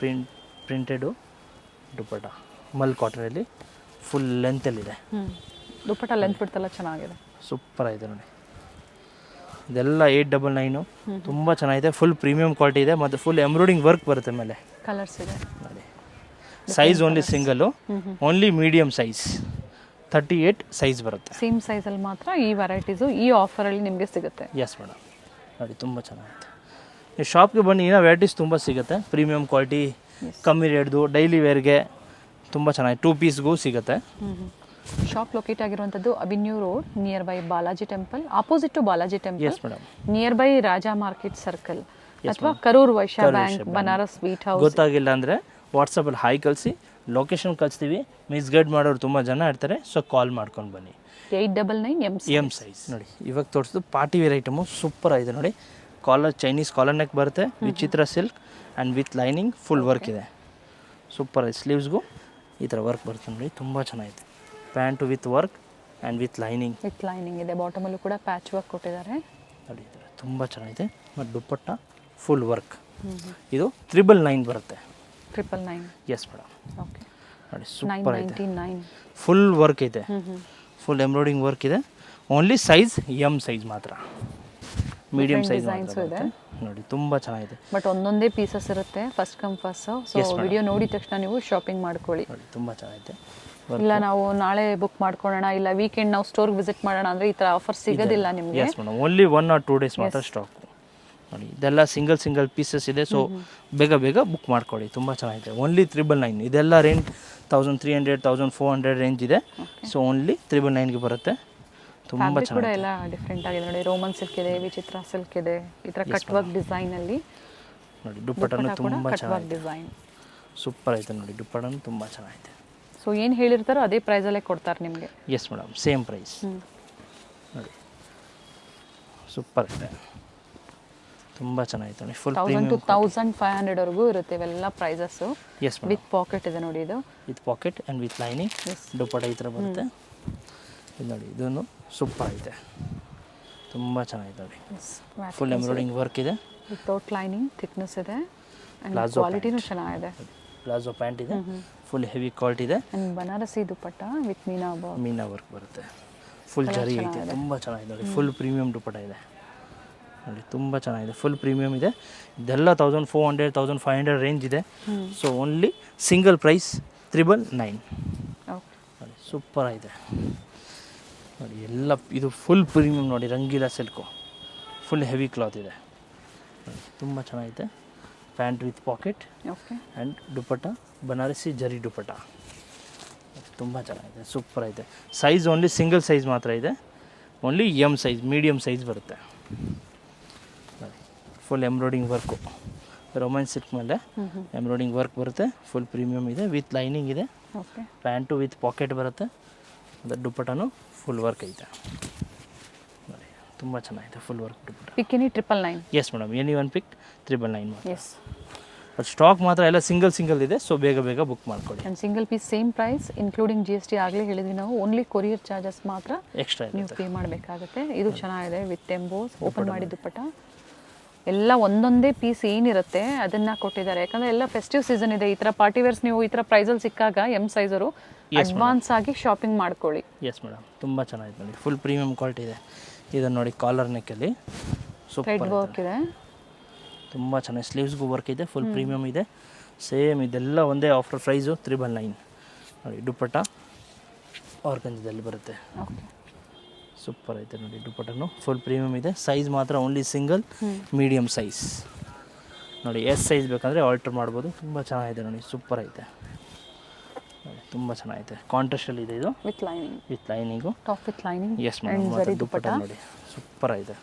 Speaker 2: ಪ್ರಿಂಟೆಡು ದುಪ್ಪಟ ಮಲ್ ಕಾಟನಲ್ಲಿ ಫುಲ್ ಲೆಂತಲ್ಲಿದೆ.
Speaker 1: ದುಪಟ್ಟ ಲೆಂತ್ ಬಿಡ್ತಲ್ಲ ಚೆನ್ನಾಗಿದೆ.
Speaker 2: ಸೂಪರ್ ಆಗಿದೆ ನೋಡಿ. ಇದೆಲ್ಲ 899. ತುಂಬ ಚೆನ್ನಾಗಿದೆ. ಫುಲ್ ಪ್ರೀಮಿಯಂ ಕ್ವಾಲಿಟಿ ಇದೆ ಮತ್ತು ಫುಲ್ ಎಂಬ್ರಾಯ್ಡಿಂಗ್ ವರ್ಕ್ ಬರುತ್ತೆ ಮೇಲೆ.
Speaker 1: ಕಲರ್ಸ್ ಇದೆ
Speaker 2: ನೋಡಿ. Size only single, only medium size 38 size ಬರುತ್ತೆ.
Speaker 1: ಸೇಮ್ ಸೈಜಲ್ಲಿ ಮಾತ್ರ ಈ ವೆರೈಟೀಸು ಈ ಆಫರಲ್ಲಿ ನಿಮಗೆ ಸಿಗುತ್ತೆ.
Speaker 2: ಎಸ್ ಮೇಡಮ್ ನೋಡಿ, ತುಂಬ ಚೆನ್ನಾಗಿದೆ. ನೀವು ಶಾಪ್ಗೆ ಬನ್ನಿ, ಇನ್ನೂ ವೆರೈಟೀಸ್ ತುಂಬ ಸಿಗುತ್ತೆ. ಪ್ರೀಮಿಯಂ ಕ್ವಾಲಿಟಿ, ಕಮ್ಮಿ ರೇಟ್ದು, ಡೈಲಿ ವೇರ್ಗೆ ತುಂಬ ಚೆನ್ನಾಗಿ 2 ಪೀಸ್ಗೂ ಸಿಗುತ್ತೆ.
Speaker 1: ಶಾಪ್ ಲೊಕೇಟ್ ಆಗಿರುವಂಥದ್ದು avenue road, near by Balaji temple, opposite to Balaji temple.
Speaker 2: Yes madam,
Speaker 1: near by Raja market circle ಅಥವಾ Karur Vysya bank, Banaras sweet house.
Speaker 2: ಗೊತ್ತಾಗಿಲ್ಲ ಅಂದರೆ ವಾಟ್ಸಪ್ಪಲ್ಲಿ ಹಾಯ್ ಕಳಿಸಿ, ಲೊಕೇಶನ್ ಕಳಿಸ್ತೀವಿ. ಮಿಸ್ಗೈಡ್ ಮಾಡೋರು ತುಂಬ ಜನ ಇರ್ತಾರೆ, ಸೊ ಕಾಲ್ ಮಾಡ್ಕೊಂಡು ಬನ್ನಿ.
Speaker 1: 899
Speaker 2: ಎಮ್ ಸೈಜ್ ನೋಡಿ. ಇವಾಗ ತೋರಿಸಿದ್ದು ಪಾರ್ಟಿ ವೇರ್ ಐಟಮು ಸೂಪರ್ ಆಗಿದೆ ನೋಡಿ. ಕಾಲರ್, ಚೈನೀಸ್ ಕಾಲರ್ ನೆಕ್ ಬರುತ್ತೆ, ವಿಚಿತ್ರ silk and with lining full work ಇದೆ. ಸೂಪರ್ ಆಗಿದೆ. ಸ್ಲೀವ್ಸ್ಗೂ ಈ ಥರ ವರ್ಕ್ ಬರುತ್ತೆ ನೋಡಿ, ತುಂಬ ಚೆನ್ನಾಗಿದೆ. Pant with work and with lining
Speaker 1: ಇದೆ. ಬಾಟಮಲ್ಲೂ ಕೂಡ ಪ್ಯಾಚ್ ವರ್ಕ್ ಕೊಟ್ಟಿದ್ದಾರೆ
Speaker 2: ನೋಡಿ. ಈ ಥರ ತುಂಬ ಚೆನ್ನಾಗಿದೆ. ಮತ್ತು ದುಪ್ಪಟ್ಟ ಫುಲ್ ವರ್ಕ್. ಇದು 999 ಬರುತ್ತೆ.
Speaker 1: 999.
Speaker 2: Yes madam.
Speaker 1: ಓಕೆ.
Speaker 2: ನೋಡಿ ಸೂಪರ್ ಐತೆ.
Speaker 1: 999.
Speaker 2: ಫುಲ್ ವರ್ಕ್ ಇದೆ, ಫುಲ್ ಎಂಬ್ರಾಯ್ಡಿಂಗ್ ವರ್ಕ್ ಇದೆ. ಓನ್ಲಿ ಸೈಜ್ ಎಮ್ ಸೈಜ್ ಮಾತ್ರ, ಮೀಡಿಯಂ ಸೈಜ್ ಇದೆ ನೋಡಿ. ತುಂಬ ಚೆನ್ನಾಗಿದೆ.
Speaker 1: ಬಟ್ ಒಂದೊಂದೇ ಪೀಸಸ್ ಇರುತ್ತೆ, first come first. So video ನೋಡಿದ ತಕ್ಷಣ ನೀವು ಶಾಪಿಂಗ್ ಮಾಡ್ಕೊಳ್ಳಿ.
Speaker 2: ನೋಡಿ ತುಂಬ ಚೆನ್ನಾಗಿದೆ.
Speaker 1: ಇಲ್ಲ ನಾವು ನಾಳೆ ಬುಕ್ ಮಾಡ್ಕೊಳ್ಳೋಣ, ಇಲ್ಲ ವೀಕೆಂಡ್ ನಾವು ಸ್ಟೋರ್ಗೆ ವಿಸಿಟ್ ಮಾಡೋಣ ಅಂದರೆ ಈ ಥರ ಆಫರ್ ಸಿಗೋದಿಲ್ಲ ನಿಮಗೆ.
Speaker 2: S madam, only 1 or 2 days ಮಾತ್ರ ಸ್ಟಾಕು ನೋಡಿ. ಇದೆಲ್ಲ ಸಿಂಗಲ್ ಪೀಸಸ್ ಇದೆ, ಸೊ ಬೇಗ ಬುಕ್ ಮಾಡ್ಕೊಳ್ಳಿ. ತುಂಬ ಚೆನ್ನಾಗಿದೆ. ಓನ್ಲಿ 999. ಇದೆಲ್ಲ ರೇಂಜ್ 1300, 1400 ರೇಂಜ್ ಇದೆ. ಸೊ ಓನ್ಲಿ 999ಗೆ ಬರುತ್ತೆ. ತುಂಬ
Speaker 1: ಕೂಡ
Speaker 2: ಚೆನ್ನಾಗಿದೆ.
Speaker 1: ಎಲ್ಲ ಡಿಫ್ರೆಂಟ್ ಆಗಿದೆ ನೋಡಿ. ರೋಮನ್ ಸಿಲ್ಕ್ ಇದೆ, ವಿಚಿತ್ರ ಸಿಲ್ಕ್ ಇದೆ, ಈ ಥರ ಕಟ್ ವರ್ಕ್ ಡಿಸೈನಲ್ಲಿ
Speaker 2: ನೋಡಿ. ದುಪ್ಪಟ್ಟನು ತುಂಬ ಚೆನ್ನಾಗಿದೆ,
Speaker 1: ಡಿಸೈನ್
Speaker 2: ಸೂಪರ್ ಐತೆ ನೋಡಿ. ದುಪ್ಪಟ್ಟನು ತುಂಬ ಚೆನ್ನಾಗಿದೆ.
Speaker 1: ಸೊ ಏನು ಹೇಳಿರ್ತಾರೋ ಅದೇ ಪ್ರೈಸಲ್ಲೇ ಕೊಡ್ತಾರೆ ನಿಮಗೆ.
Speaker 2: ಎಸ್ ಮೇಡಮ್, ಸೇಮ್ ಪ್ರೈಸ್ ನೋಡಿ. ಸೂಪರ್ ಇದೆ, ತುಂಬ ಚೆನ್ನಾಗಿದೆ ನೋಡಿ. ಫುಲ್
Speaker 1: 1000 to 1500 ವರೆಗೂ ಇರುತ್ತೆ ಇವೆಲ್ಲ ಪ್ರೈಸಸ್ಸು.
Speaker 2: Yes madam.
Speaker 1: ವಿತ್ ಪಾಕೆಟ್ ಇದೆ ನೋಡಿ. ಇದು
Speaker 2: with pocket and with lining dupatta ಈ ಥರ ಬರುತ್ತೆ. ಇದು ನೋಡಿ, ಇದನ್ನು ಸೂಪರ್ ಐತೆ, ತುಂಬ ಚೆನ್ನಾಗಿದೆ ನೋಡಿ. ಫುಲ್ ಎಂಬ್ರಾಯ್ಡಿಂಗ್ ವರ್ಕ್ ಇದೆ,
Speaker 1: ವಿತೌಟ್ ಲೈನಿಂಗ್, ಥಿಕ್ನೆಸ್ ಇದೆ,
Speaker 2: ಪ್ಲಾಜೋ
Speaker 1: ಕ್ವಾಲಿಟಿನೂ ಚೆನ್ನಾಗಿದೆ.
Speaker 2: ಪ್ಲಾಜೋ ಪ್ಯಾಂಟ್ ಇದೆ, ಫುಲ್ ಹೆವಿ ಕ್ವಾಲಿಟಿ ಇದೆ.
Speaker 1: And Banarasi dupatta with
Speaker 2: Meena work ಬರುತ್ತೆ. ಫುಲ್ ಜರಿ ಐತೆ, ತುಂಬ ಚೆನ್ನಾಗಿದೆ ನೋಡಿ. ಫುಲ್ ಪ್ರೀಮಿಯಂ ದುಪ್ಪಟ್ಟ ಇದೆ ನೋಡಿ, ತುಂಬ ಚೆನ್ನಾಗಿದೆ. ಫುಲ್ ಪ್ರೀಮಿಯಂ ಇದೆ. ಇದೆಲ್ಲ 1400, 1500 ರೇಂಜ್ ಇದೆ. ಸೊ ಓನ್ಲಿ ಸಿಂಗಲ್ ಪ್ರೈಸ್ 999 ನೋಡಿ. ಸೂಪರ್ ಆಗಿದೆ ನೋಡಿ. ಎಲ್ಲ ಇದು ಫುಲ್ ಪ್ರೀಮಿಯಂ ನೋಡಿ. Rangeela silk, full heavy cloth ಇದೆ ನೋಡಿ, ತುಂಬ ಚೆನ್ನಾಗಿದೆ. ಪ್ಯಾಂಟ್ ವಿತ್ ಪಾಕೆಟ್ ಆ್ಯಂಡ್ ದುಪ್ಪಟ್ಟ ಬನಾರಸಿ ಜರಿ ದುಪ್ಪಟ್ಟ, ತುಂಬ ಚೆನ್ನಾಗಿದೆ, ಸೂಪರ್ ಐತೆ. ಸೈಜ್ ಓನ್ಲಿ ಸಿಂಗಲ್ ಸೈಜ್ ಮಾತ್ರ ಇದೆ. Only M size, medium size ಬರುತ್ತೆ ನೋಡಿ. Full embroidering work, Roman silk ಮೇಲೆ ಎಂಬ್ರಾಯ್ಡಿಂಗ್ ವರ್ಕ್ ಬರುತ್ತೆ. ಫುಲ್ ಪ್ರೀಮಿಯಮ್ ಇದೆ, ವಿತ್ ಲೈನಿಂಗ್ ಇದೆ. ಪ್ಯಾಂಟು ವಿತ್ ಪಾಕೆಟ್ ಬರುತ್ತೆ. ಅದು ದುಪ್ಪಟ್ಟನು ಫುಲ್ ವರ್ಕ್ ಐತೆ ನೋಡಿ, ತುಂಬ ಚೆನ್ನಾಗಿದೆ. Full work dupatta.
Speaker 1: Pick any 999.
Speaker 2: Yes madam, any one pick 999 ಮಾತ್ರ.
Speaker 1: ಎಸ್,
Speaker 2: ಬಟ್ ಸ್ಟಾಕ್ ಮಾತ್ರ ಎಲ್ಲ ಸಿಂಗಲ್ ಇದೆ. ಸೊ ಬೇಗ ಬುಕ್ ಮಾಡ್ಕೊಳ್ಳಿ.
Speaker 1: And single piece same price including GST. ಆಗಲೇ ಹೇಳಿದ್ವಿ ನಾವು, ಓನ್ಲಿ ಕೊರಿಯರ್ ಚಾರ್ಜಸ್ ಮಾತ್ರ
Speaker 2: ಎಕ್ಸ್ಟ್ರಾ
Speaker 1: ನೀವು ಪೇ ಮಾಡಬೇಕಾಗುತ್ತೆ. ಇದು ಚೆನ್ನಾಗಿದೆ, ವಿತ್ ಎಂಬೋಸ್, ಓಪನ್ ಮಾಡಿ ದುಪ್ಪಟ್ಟ. ಎಲ್ಲ ಒಂದೊಂದೇ ಪೀಸ್ ಏನಿರುತ್ತೆ ಅದನ್ನು ಕೊಟ್ಟಿದ್ದಾರೆ. ಯಾಕಂದರೆ ಎಲ್ಲ ಫೆಸ್ಟಿವ್ ಸೀಸನ್ ಇದೆ. ಈ ಥರ ಪಾರ್ಟಿ ವೇರ್ಸ್ ನೀವು ಈ ಥರ ಪ್ರೈಸಲ್ಲಿ ಸಿಕ್ಕಾಗ ಎಮ್ ಸೈಜರು ಅಡ್ವಾನ್ಸ್ ಆಗಿ ಶಾಪಿಂಗ್ ಮಾಡ್ಕೊಳ್ಳಿ.
Speaker 2: ಎಸ್ ಮೇಡಮ್, ತುಂಬ ಚೆನ್ನಾಗಿದೆ ನೋಡಿ. ಫುಲ್ ಪ್ರೀಮಿಯಂ ಕ್ವಾಲಿಟಿ ಇದೆ. ಇದನ್ನು ನೋಡಿ, ಕಾಲರ್ ನೆಕ್ಕಲ್ಲಿ
Speaker 1: ಥ್ರೆಡ್ ವರ್ಕ್ ಇದೆ,
Speaker 2: ತುಂಬ ಚೆನ್ನಾಗಿ. ಸ್ಲೀವ್ಸ್ಗೂ ವರ್ಕ್ ಇದೆ, ಫುಲ್ ಪ್ರೀಮಿಯಮ್ ಇದೆ. ಸೇಮ್ ಇದೆಲ್ಲ ಒಂದೇ ಆಫರ್ ಪ್ರೈಸು 999 ನೋಡಿ. ದುಪ್ಪಟ್ಟ ಆರ್ಗಂಜದಲ್ಲಿ ಬರುತ್ತೆ, ಸೂಪರ್ ಐತೆ ನೋಡಿ. ದುಪ್ಪಟ್ಟನು ಫುಲ್ ಪ್ರೀಮಿಯಮ್ ಇದೆ. ಸೈಜ್ ಮಾತ್ರ ಓನ್ಲಿ ಸಿಂಗಲ್ ಮೀಡಿಯಮ್ ಸೈಜ್ ನೋಡಿ. ಎಸ್ ಸೈಜ್ ಬೇಕಂದರೆ ಆಲ್ಟರ್ ಮಾಡ್ಬೋದು. ತುಂಬ ಚೆನ್ನಾಗಿದೆ ನೋಡಿ, ಸೂಪರ್ ಐತೆ ತುಂಬ ಚೆನ್ನಾಗಿದೆ, ಕಾಂಟ್ರಾಸ್ಟಲ್ಲಿ ಇದೆ ಇದು
Speaker 1: with lining,
Speaker 2: with lining.
Speaker 1: Top with lining.
Speaker 2: S madam. ಮತ್ತು ದುಪ್ಪಟ್ಟ ನೋಡಿ ಸೂಪರ್ ಆಗಿದೆ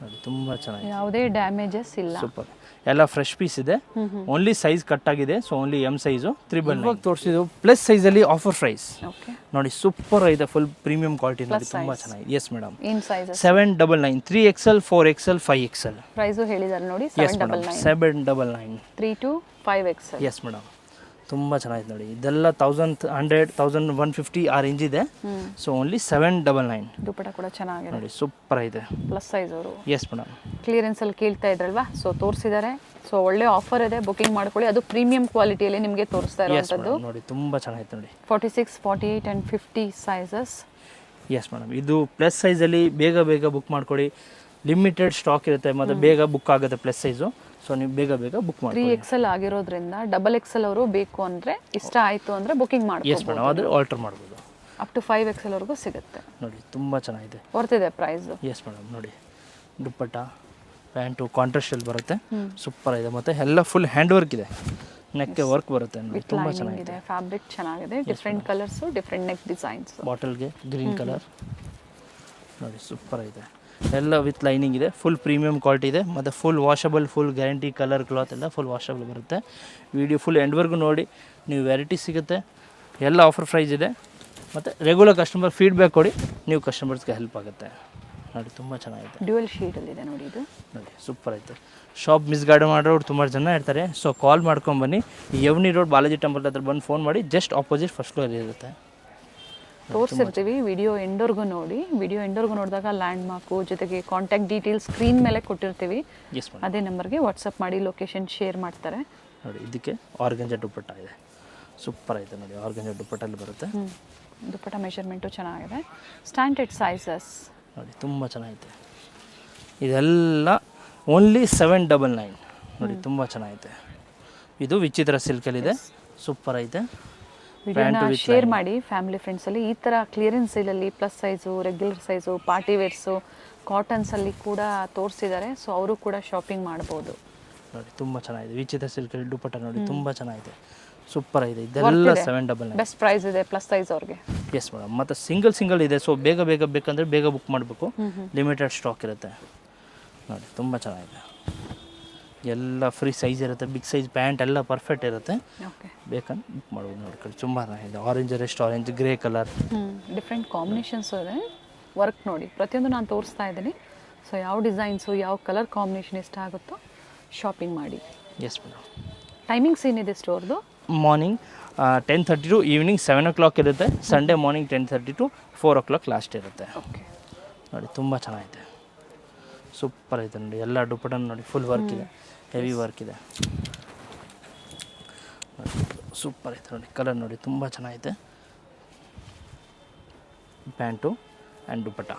Speaker 2: ನೋಡಿ, ತುಂಬ ಚೆನ್ನಾಗಿದೆ,
Speaker 1: ಯಾವುದೇ ಡ್ಯಾಮೇಜಸ್ ಇಲ್ಲ.
Speaker 2: ಸೂಪರ್. ಎಲ್ಲ ಫ್ರೆಶ್ ಪೀಸ್ ಇದೆ, ಓನ್ಲಿ ಸೈಜ್ ಕಟ್ ಆಗಿದೆ. ಸೊ ಓನ್ಲಿ ಎಮ್ ಸೈಜು 399 ತೋರಿಸಿದ್ದು. ಪ್ಲಸ್ ಸೈಜಲ್ಲಿ ಆಫರ್ ಪ್ರೈಸ್
Speaker 1: ಓಕೆ,
Speaker 2: ನೋಡಿ ಸೂಪರ್ ಆಗಿದೆ, ಫುಲ್ ಪ್ರೀಮಿಯಂ ಕ್ವಾಲಿಟಿ ನೋಡಿ, ತುಂಬ ಚೆನ್ನಾಗಿದೆ. Yes madam.
Speaker 1: ಏನು sizes?
Speaker 2: 799, 3XL, 4XL, 5XL.
Speaker 1: Price ಹೇಳಿದ್ದಾರೆ ನೋಡಿ,
Speaker 2: yes madam, 799,
Speaker 1: 3 to 5XL.
Speaker 2: Yes madam. ತುಂಬ ಚೆನ್ನಾಗಿದೆ ನೋಡಿ, ಇದೆಲ್ಲ 1100, 1150 ಆ ರೇಂಜ್ ಇದೆ. So only 799.
Speaker 1: ದುಪ್ಪಟ್ಟ ಕೂಡ ಚೆನ್ನಾಗಿದೆ
Speaker 2: ನೋಡಿ, ಸೂಪರ್ ಇದೆ.
Speaker 1: ಪ್ಲಸ್ ಸೈಜ್ ಅವರು.
Speaker 2: Yes madam.
Speaker 1: ಕ್ಲಿಯರೆನ್ಸ್ ಅಲ್ಲಿ ಕೇಳ್ತಾ ಇದ್ರಲ್ವಾ, ಸೊ ತೋರಿಸಿದ್ದಾರೆ. ಸೊ ಒಳ್ಳೆ ಆಫರ್ ಇದೆ, ಬುಕಿಂಗ್ ಮಾಡ್ಕೊಳ್ಳಿ. ಅದು ಪ್ರೀಮಿಯಂ ಕ್ವಾಲಿಟಿಯಲ್ಲಿ ನಿಮಗೆ ತೋರಿಸ್ತಾ ಇರುವಂಥದ್ದು.
Speaker 2: ನೋಡಿ ತುಂಬ ಚೆನ್ನಾಗಿದೆ ನೋಡಿ,
Speaker 1: 46, 48 and 50 ಸೈಜಸ್.
Speaker 2: Yes madam. ಇದು ಪ್ಲಸ್ ಸೈಜಲ್ಲಿ ಬೇಗ ಬೇಗ ಬುಕ್ ಮಾಡ್ಕೊಳ್ಳಿ, ಲಿಮಿಟೆಡ್ ಸ್ಟಾಕ್ ಇರುತ್ತೆ ಮತ್ತು ಬೇಗ ಬುಕ್ ಆಗುತ್ತೆ ಪ್ಲಸ್ ಸೈಜು. ಸೊ ನೀವು ಬೇಗ ಬೇಗ ಬುಕ್ ಮಾಡಿ.
Speaker 1: 3XL ಆಗಿರೋದ್ರಿಂದ XXL ಅವರು ಬೇಕು ಅಂದರೆ, ಇಷ್ಟ ಆಯಿತು ಅಂದರೆ ಬುಕಿಂಗ್ ಮಾಡಿ.
Speaker 2: ಎಸ್ ಮೇಡಮ್, ಆದರೆ ಆಲ್ಟರ್ ಮಾಡ್ಬೋದು.
Speaker 1: ಅಪ್ ಟು 5XL ವರೆಗೂ ಸಿಗುತ್ತೆ
Speaker 2: ನೋಡಿ, ತುಂಬ ಚೆನ್ನಾಗಿದೆ,
Speaker 1: ಬರ್ತಿದೆ ಪ್ರೈಸ್.
Speaker 2: S madam. ನೋಡಿ ದುಪ್ಪಟ್ಟ, ಪ್ಯಾಂಟು ಕಾಂಟ್ರಾಸ್ಟಲ್ಲಿ ಬರುತ್ತೆ, ಸೂಪರ್ ಇದೆ. ಮತ್ತು ಎಲ್ಲ ಫುಲ್ ಹ್ಯಾಂಡ್ ವರ್ಕ್ ಇದೆ, ನೆಕ್ಗೆ ವರ್ಕ್ ಬರುತ್ತೆ ನೋಡಿ, ತುಂಬ ಚೆನ್ನಾಗಿದೆ.
Speaker 1: ಫ್ಯಾಬ್ರಿಕ್ ಚೆನ್ನಾಗಿದೆ, different colours, different neck designs.
Speaker 2: ಬಾಟಲ್ಗೆ ಗ್ರೀನ್ ಕಲರ್ ನೋಡಿ, ಸೂಪರ್ ಇದೆ. ಎಲ್ಲ ವಿತ್ ಲೈನಿಂಗ್ ಇದೆ, ಫುಲ್ ಪ್ರೀಮಿಯಂ ಕ್ವಾಲಿಟಿ ಇದೆ. ಮತ್ತು full washable, full guarantee, colour cloth ಎಲ್ಲ ಫುಲ್ ವಾಷಬಲ್ ಬರುತ್ತೆ. ವಿಡಿಯೋ ಫುಲ್ ಎಂಡ್ವರೆಗೂ ನೋಡಿ, ನೀವು ವೆರೈಟಿ ಸಿಗುತ್ತೆ. ಎಲ್ಲ ಆಫರ್ ಪ್ರೈಸ್ ಇದೆ. ಮತ್ತು ರೆಗ್ಯುಲರ್ ಕಸ್ಟಮರ್ ಫೀಡ್ಬ್ಯಾಕ್ ಕೊಡಿ, ನೀವು ಕಸ್ಟಮರ್ಸ್ಗೆ ಹೆಲ್ಪ್ ಆಗುತ್ತೆ ನೋಡಿ, ತುಂಬ ಚೆನ್ನಾಗಿದೆ.
Speaker 1: ಡ್ಯುಯಲ್ ಶೀಟಲ್ಲಿದೆ ನೋಡಿ, ಇದು
Speaker 2: ನೋಡಿ ಸೂಪರ್ ಐತೆ. ಶಾಪ್ ಮಿಸ್ಗೈಡ್ ಮಾಡೋರು ತುಂಬ ಜನ ಇರ್ತಾರೆ. ಸೊ ಕಾಲ್ ಮಾಡ್ಕೊಂಬನ್ನಿ, ಯವ್ನಿ ರೋಡ್ ಬಾಲಾಜಿ ಟೆಂಪಲ್ ಹತ್ರ ಬಂದು ಫೋನ್ ಮಾಡಿ, ಜಸ್ಟ್ ಆಪೋಸಿಟ್ ಫಸ್ಟ್ ಫ್ಲೋರ್ ಇರುತ್ತೆ.
Speaker 1: ತೋರಿಸಿರ್ತೀವಿ, ವಿಡಿಯೋ ಎಂಡವರೆಗೂ ನೋಡಿ. ವಿಡಿಯೋ ಎಂಡವರೆಗೂ ನೋಡಿದಾಗ ಲ್ಯಾಂಡ್ ಮಾರ್ಕು ಜೊತೆಗೆ ಕಾಂಟ್ಯಾಕ್ಟ್ ಡೀಟೇಲ್ಸ್ ಸ್ಕ್ರೀನ್ ಮೇಲೆ ಕೊಟ್ಟಿರ್ತೀವಿ.
Speaker 2: Yes madam.
Speaker 1: ಅದೇ ನಂಬರ್ಗೆ ವಾಟ್ಸಪ್ ಮಾಡಿ ಲೊಕೇಶನ್ ಶೇರ್ ಮಾಡ್ತಾರೆ
Speaker 2: ನೋಡಿ. ಇದಕ್ಕೆ ಆರ್ಗಂಜಾ ದುಪ್ಪಟ್ಟ ಇದೆ, ಸೂಪರ್ ಆಯಿತು ನೋಡಿ, ಆರ್ಗಂಜಾ ದುಪ್ಪಟ್ಟಲ್ಲಿ ಬರುತ್ತೆ.
Speaker 1: ದುಪ್ಪಟ್ಟ ಮೆಷರ್ಮೆಂಟು ಚೆನ್ನಾಗಿದೆ, ಸ್ಟ್ಯಾಂಡರ್ಡ್ ಸೈಜಸ್
Speaker 2: ನೋಡಿ, ತುಂಬ ಚೆನ್ನಾಗಿದೆ. ಇದೆಲ್ಲ ಓನ್ಲಿ 799 ನೋಡಿ, ತುಂಬ ಚೆನ್ನಾಗಿದೆ. ಇದು ವಿಚಿತ್ರ ಸಿಲ್ಕಲ್ಲಿದೆ, ಸೂಪರ್ ಐತೆ.
Speaker 1: ವಿಡಿಯೋನ ಶೇರ್ ಮಾಡಿ ಫ್ಯಾಮಿಲಿ ಫ್ರೆಂಡ್ಸಲ್ಲಿ. ಈ ಥರ ಕ್ಲಿಯರೆನ್ಸ್ ಸೇಲಲ್ಲಿ plus size, regular size, party wears, ಕಾಟನ್ಸಲ್ಲಿ ಕೂಡ ತೋರಿಸಿದ್ದಾರೆ. ಸೊ ಅವರು ಕೂಡ ಶಾಪಿಂಗ್ ಮಾಡ್ಬೋದು
Speaker 2: ನೋಡಿ, ತುಂಬ ಚೆನ್ನಾಗಿದೆ. ವಿಚಿತ್ರ ಸಿಲ್ಕಲ್ಲಿ ದುಪ್ಪಟ್ಟ ನೋಡಿ, ತುಂಬ ಚೆನ್ನಾಗಿದೆ, ಸೂಪರ್ ಇದೆ. ಇದೆಲ್ಲ 799
Speaker 1: ಬೆಸ್ಟ್ ಪ್ರೈಸ್ ಇದೆ ಪ್ಲಸ್ ಸೈಜ್ ಅವ್ರಿಗೆ.
Speaker 2: S madam. ಮತ್ತು ಸಿಂಗಲ್ ಇದೆ. ಸೊ ಬೇಗ ಬೇಗ ಬೇಕಂದರೆ ಬೇಗ ಬುಕ್ ಮಾಡಬೇಕು, ಲಿಮಿಟೆಡ್ ಸ್ಟಾಕ್ ಇರುತ್ತೆ ನೋಡಿ, ತುಂಬ ಚೆನ್ನಾಗಿದೆ. ಎಲ್ಲ ಫ್ರೀ ಸೈಜ್ ಇರುತ್ತೆ, ಬಿಗ್ ಸೈಜ್ ಪ್ಯಾಂಟ್ ಎಲ್ಲ ಪರ್ಫೆಕ್ಟ್ ಇರುತ್ತೆ.
Speaker 1: ಓಕೆ,
Speaker 2: ಬೇಕಂದ್ರೆ ಬುಕ್ ಮಾಡ್ಬೋದು ನೋಡಿ. ತುಂಬ ಚೆನ್ನಾಗಿದೆ. Orange, rust orange, grey colour,
Speaker 1: different combinations ಇದೆ. ವರ್ಕ್ ನೋಡಿ, ಪ್ರತಿಯೊಂದು ನಾನು ತೋರಿಸ್ತಾ ಇದ್ದೀನಿ. ಸೊ ಯಾವ ಡಿಸೈನ್ಸು, ಯಾವ ಕಲರ್ ಕಾಂಬಿನೇಷನ್ ಇಷ್ಟ ಆಗುತ್ತೋ ಶಾಪಿಂಗ್ ಮಾಡಿ.
Speaker 2: Yes madam.
Speaker 1: ಟೈಮಿಂಗ್ಸ್ ಏನಿದೆ ಸ್ಟೋರ್ದು?
Speaker 2: ಮಾರ್ನಿಂಗ್ 10:30 ಟು ಈವ್ನಿಂಗ್ 7 o'clock ಇರುತ್ತೆ. Sunday morning 10:30 to 4 o'clock last ಇರುತ್ತೆ
Speaker 1: ಓಕೆ
Speaker 2: ನೋಡಿ, ತುಂಬ ಚೆನ್ನಾಗಿದೆ, ಸೂಪರ್ ಐತೆ ನೋಡಿ. ಎಲ್ಲ ದುಪ್ಪಟ್ಟ ನೋಡಿ, ಫುಲ್ ವರ್ಕ್ ಇದೆ, ಹೆವಿ ವರ್ಕ್ ಇದೆ ನೋಡಿ, ಸೂಪರ್ ಐತೆ ನೋಡಿ. ಕಲರ್ ನೋಡಿ, ತುಂಬ ಚೆನ್ನಾಗಿದೆ. ಪ್ಯಾಂಟು ಆ್ಯಂಡ್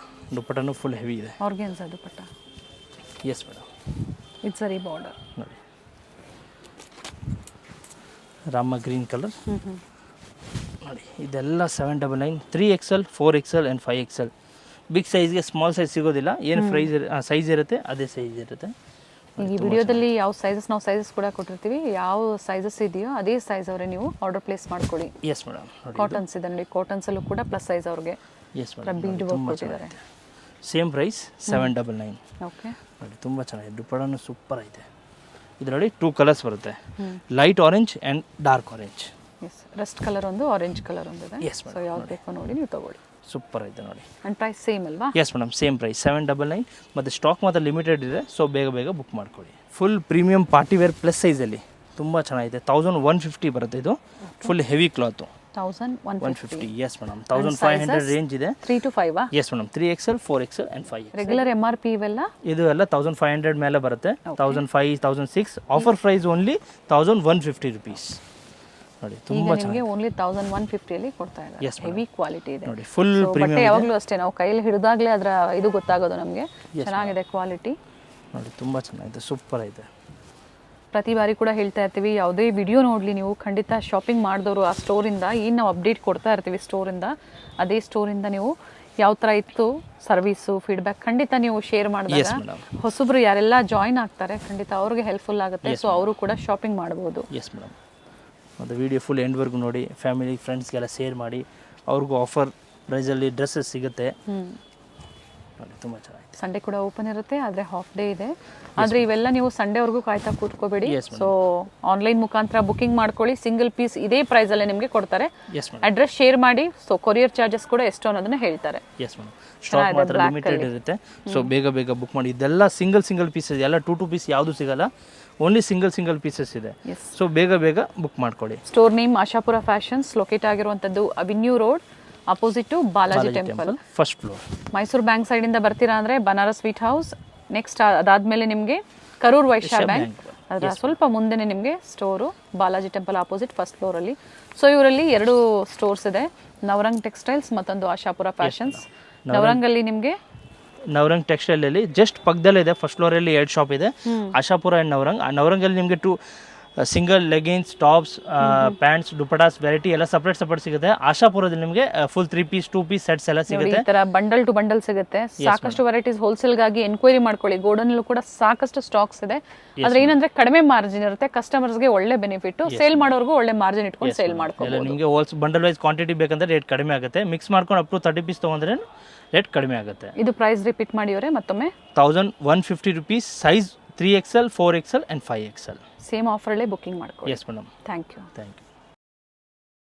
Speaker 2: ದುಪ್ಪಟ್ಟನೂ ಫುಲ್ ಹೆವಿ ಇದೆ.
Speaker 1: Organza dupatta.
Speaker 2: Yes madam.
Speaker 1: It's zari border
Speaker 2: ನೋಡಿ, ರಾಮ ಗ್ರೀನ್ ಕಲರ್ ನೋಡಿ. ಇದೆಲ್ಲ 799, 3XL, 4XL and 5XL. Big ಸೈಜ್ಗೆ ಸ್ಮಾಲ್ ಸೈಜ್ ಸಿಗೋದಿಲ್ಲ. ಏನು ಸೈಜ್ ಇರುತ್ತೆ ಅದೇ ಸೈಜ್ ಇರುತ್ತೆ.
Speaker 1: ಈ ವಿಡಿಯೋದಲ್ಲಿ ಯಾವ ಸೈಜಸ್, ನಾವು ಸೈಜಸ್ ಕೂಡ ಕೊಟ್ಟಿರ್ತೀವಿ. ಯಾವ ಸೈಜಸ್ ಇದೆಯೋ ಅದೇ ಸೈಜ್ ಅವರೇ ನೀವು ಆರ್ಡರ್ ಪ್ಲೇಸ್ ಮಾಡ್ಕೊಳ್ಳಿ.
Speaker 2: Yes madam.
Speaker 1: ಕಾಟನ್ಸ್ ಇದೆ ನೋಡಿ, ಕಾಟನ್ಸಲ್ಲೂ ಕೂಡ ಪ್ಲಸ್ ಸೈಜ್ ಅವ್ರಿಗೆ.
Speaker 2: ಎಸ್ ಮೇಡಮ್,
Speaker 1: ಬೀಡ್ ವರ್ಕ್ ಕೊಟ್ಟಿದ್ದಾರೆ.
Speaker 2: ಸೇಮ್ ಪ್ರೈಸ್ 799
Speaker 1: ಓಕೆ
Speaker 2: ನೋಡಿ, ತುಂಬ ಚೆನ್ನಾಗಿದೆ. ದುಪ್ಪಟ್ಟನೂ ಸೂಪರ್ ಐತೆ. ಇದರಲ್ಲಿ 2 ಕಲರ್ಸ್ ಬರುತ್ತೆ, light orange and dark orange.
Speaker 1: Yes, rust colour ಒಂದು, ಆರೆಂಜ್ ಕಲರ್ ಒಂದು ಇದೆ.
Speaker 2: ಎಸ್
Speaker 1: ಸೊ
Speaker 2: ಮೇಡಮ್,
Speaker 1: ಯಾವ್ದು ಬೇಕೋ ನೋಡಿ ನೀವು ತಗೊಳ್ಳಿ.
Speaker 2: ಸೂಪರ್ ಐತೆ ನೋಡಿ.
Speaker 1: ಆ್ಯಂಡ್ ಪ್ರೈಸ್ ಸೇಮ್ ಅಲ್ವಾ?
Speaker 2: Yes madam, same price 799. ಮತ್ತು ಸ್ಟಾಕ್ ಮಾತ್ರ ಲಿಮಿಟೆಡ್ ಇದೆ. ಸೊ ಬೇಗ ಬೇಗ ಬುಕ್ ಮಾಡ್ಕೊಳ್ಳಿ. Full premium party wear plus ಸೈಜಲ್ಲಿ ತುಂಬ ಚೆನ್ನಾಗಿದೆ. 1150 ಬರುತ್ತೆ. ಇದು full heavy cloth.
Speaker 1: 1150.
Speaker 2: Yes madam. 1500 range ಇದೆ.
Speaker 1: 3 to 5
Speaker 2: yes madam. 3XL, 4XL and 5XL.
Speaker 1: Regular MRP ಇವೆಲ್ಲ
Speaker 2: ಇದು ಎಲ್ಲ 1500 ಮೇಲೆ ಬರುತ್ತೆ. 1500, 1006. ಆಫರ್ ಪ್ರೈಸ್ ಓನ್ಲಿ 1150 rupees ನೋಡಿ, ತುಂಬ
Speaker 1: ನಿಮಗೆ ಓನ್ಲಿ 1150 ಅಲ್ಲಿ ಕೊಡ್ತಾ ಇದ್ದಾರೆ. ಹೆವಿ ಕ್ವಾಲಿಟಿ ಇದೆ
Speaker 2: ನೋಡಿ, ಫುಲ್
Speaker 1: ಬಟ್ಟೆ. ಯಾವಾಗಲೂ ಅಷ್ಟೇ, ನಾವು ಕೈಯಲ್ಲಿ ಹಿಡಿದಾಗಲೇ ಅದರ ಇದು ಗೊತ್ತಾಗೋದು ನಮಗೆ. ಚೆನ್ನಾಗಿದೆ ಕ್ವಾಲಿಟಿ
Speaker 2: ನೋಡಿ, ತುಂಬ ಚೆನ್ನಾಗಿದೆ, ಸೂಪರ್ ಐತೆ.
Speaker 1: ಪ್ರತಿ ಬಾರಿ ಕೂಡ ಹೇಳ್ತಾ ಇರ್ತೀವಿ, ಯಾವುದೇ ವಿಡಿಯೋ ನೋಡಲಿ ನೀವು ಖಂಡಿತ ಶಾಪಿಂಗ್ ಮಾಡಿದವರು ಆ ಸ್ಟೋರಿಂದ ಏನು ನಾವು ಅಪ್ಡೇಟ್ ಕೊಡ್ತಾ ಇರ್ತೀವಿ ಸ್ಟೋರಿಂದ, ಅದೇ ಸ್ಟೋರಿಂದ ನೀವು ಯಾವ ಥರ ಇತ್ತು ಸರ್ವಿಸು, ಫೀಡ್ಬ್ಯಾಕ್ ಖಂಡಿತ ನೀವು ಶೇರ್ ಮಾಡಿದಾಗ ಹೊಸಬ್ರು ಯಾರೆಲ್ಲ ಜಾಯ್ನ್ ಆಗ್ತಾರೆ ಖಂಡಿತ ಅವ್ರಿಗೆ ಹೆಲ್ಪ್ಫುಲ್ ಆಗುತ್ತೆ. ಸೊ ಅವರು ಕೂಡ ಶಾಪಿಂಗ್ ಮಾಡ್ಬೋದು.
Speaker 2: S madam. ಮತ್ತು ವಿಡಿಯೋ ಫುಲ್ ಎಂಡ್ವರೆಗೂ ನೋಡಿ, ಫ್ಯಾಮಿಲಿ ಫ್ರೆಂಡ್ಸ್ಗೆಲ್ಲ ಶೇರ್ ಮಾಡಿ, ಅವ್ರಿಗೂ ಆಫರ್ ಪ್ರೈಸಲ್ಲಿ ಡ್ರೆಸ್ಸಸ್ ಸಿಗುತ್ತೆ ನೋಡಿ. ತುಂಬ ಚೆನ್ನಾಗಿದೆ.
Speaker 1: ಸಂಡೇ ಕೂಡ ಓಪನ್ ಇರುತ್ತೆ, ಆದರೆ ಹಾಫ್ ಡೇ ಇದೆ. ಆದರೆ ಇವೆಲ್ಲ ನೀವು ಸಂಡೇವರೆಗೂ ಕಾಯ್ತಾ ಕೂತ್ಕೋಬೇಡಿ. ಸೊ ಆನ್ಲೈನ್ ಮುಖಾಂತರ ಬುಕಿಂಗ್ ಮಾಡ್ಕೊಳ್ಳಿ. ಸಿಂಗಲ್ ಪೀಸ್ ಇದೇ ಪ್ರೈಸಲ್ಲೇ ನಿಮಗೆ ಕೊಡ್ತಾರೆ. ಅಡ್ರೆಸ್ ಶೇರ್ ಮಾಡಿ. ಸೊ ಕೊರಿಯರ್ ಚಾರ್ಜಸ್ ಕೂಡ ಎಷ್ಟು ಅನ್ನೋದನ್ನ ಹೇಳ್ತಾರೆ.
Speaker 2: ಎಸ್ ಮೇಡಮ್, ಸ್ಟಾಕ್ ಮಾತ್ರ ಲಿಮಿಟೆಡ್ ಇರುತ್ತೆ. ಸೊ ಬೇಗ ಬುಕ್ ಮಾಡಿ. ಇದೆಲ್ಲ ಸಿಂಗಲ್ ಪೀಸಸ್, ಎಲ್ಲ 2 ಪೀಸ್ ಯಾವುದು ಸಿಗಲ್ಲ, ಓನ್ಲಿ ಸಿಂಗಲ್ ಪೀಸಸ್ ಇದೆ. ಸೊ ಬೇಗ ಬುಕ್ ಮಾಡ್ಕೊಳ್ಳಿ.
Speaker 1: Store name Ashapura fashions, locate ಆಗಿರುವಂಥದ್ದು avenue road, opposite to Balaji temple,
Speaker 2: first floor.
Speaker 1: Mysuru bank ಸೈಡಿಂದ ಬರ್ತೀರಾ ಅಂದರೆ ಬನಾರಸ್ ಸ್ವೀಟ್ ಹೌಸ್, ನೆಕ್ಸ್ಟ್ ಅದಾದಮೇಲೆ ನಿಮಗೆ ಕರೂರ್ ವೈಶ್ಯ ಬ್ಯಾಂಕ್, ಅದರ ಸ್ವಲ್ಪ ಮುಂದೆನೇ ನಿಮಗೆ store Balaji temple opposite first ಫ್ಲೋರಲ್ಲಿ. ಸೊ ಇವರಲ್ಲಿ 2 ಸ್ಟೋರ್ಸ್ ಇದೆ, ನವರಂಗ್ ಟೆಕ್ಸ್ಟೈಲ್ಸ್ ಮತ್ತೊಂದು ಆಶಾಪುರ ಫ್ಯಾಷನ್ಸ್. ನವರಂಗಲ್ಲಿ ನಿಮಗೆ
Speaker 2: ನವರಂಗ್ ಟೆಕ್ಸ್ಟೈಲಲ್ಲಿ ಜಸ್ಟ್ ಪಕ್ಕದಲ್ಲೇ ಇದೆ, ಫಸ್ಟ್ ಫ್ಲೋರಲ್ಲಿ 2 ಶಾಪ್ ಇದೆ, ಆಶಾಪುರ ಆ್ಯಂಡ್ ನವರಂಗ್. ನವರಂಗಲ್ಲಿ ನಿಮಗೆ single leggings, tops, pants, dupattas variety ಎಲ್ಲ ಸಪ್ರೇಟ್ ಸಿಗುತ್ತೆ. ಆಶಾಪುರದಲ್ಲಿ ನಿಮಗೆ ಫುಲ್ 3 ಪೀಸ್ 2 ಪೀಸ್ ಸೆಟ್ಸ್ ಎಲ್ಲ ಸಿಗುತ್ತೆ.
Speaker 1: ಈ ತರ ಬಂಡಲ್ ಟು ಬಂಡಲ್ ಸಿಗುತ್ತೆ. ಸಾಕಷ್ಟು ವೆರೈಟೀಸ್ ಹೋಲ್ಸೇಲ್ಗಾಗಿ ಎನ್ಕ್ವೈರಿ ಮಾಡ್ಕೊಳ್ಳಿ. ಗೋಡನಲ್ಲೂ ಕೂಡ ಸಾಕಷ್ಟು ಸ್ಟಾಕ್ಸ್ ಇದೆ. ಆದ್ರೆ ಏನಂದ್ರೆ ಕಡಿಮೆ ಮಾರ್ಜಿನ್ ಇರುತ್ತೆ, ಕಸ್ಟಮರ್ಸ್ಗೆ ಒಳ್ಳೆ ಬೆನಿಫಿಟ್, ಸೇಲ್ ಮಾಡೋರ್ಗೂ ಒಳ್ಳೆ ಮಾರ್ಜಿನ್ ಇಟ್ಕೊಂಡು ಸೇಲ್ ಮಾಡ್ಕೊಳ್ಳಿ.
Speaker 2: ನಿಮಗೆ ಬಂಡಲ್ ವೈಸ್ ಕ್ವಾಂಟಿಟಿ ಬೇಕಂದ್ರೆ ರೇಟ್ ಕಡಿಮೆ ಆಗುತ್ತೆ. ಮಿಕ್ಸ್ ಮಾಡ್ಕೊಂಡು ಅಪ್ ಟು 30 ಪೀಸ್ ತೊಗೊಂಡ್ರೆ ರೇಟ್ ಕಡಿಮೆ ಆಗುತ್ತೆ.
Speaker 1: ಇದು ಪ್ರೈಸ್ ರಿಪೀಟ್ ಮಾಡಿಯವರೇ ಮತ್ತೊಮ್ಮೆ
Speaker 2: 1150 rupees, size 3XL, 4XL and 5XL.
Speaker 1: Same ಆಫರಲ್ಲೇ ಬುಕಿಂಗ್ ಮಾಡ್ಕೊಳ್ಳಿ.
Speaker 2: Yes madam,
Speaker 1: thank you.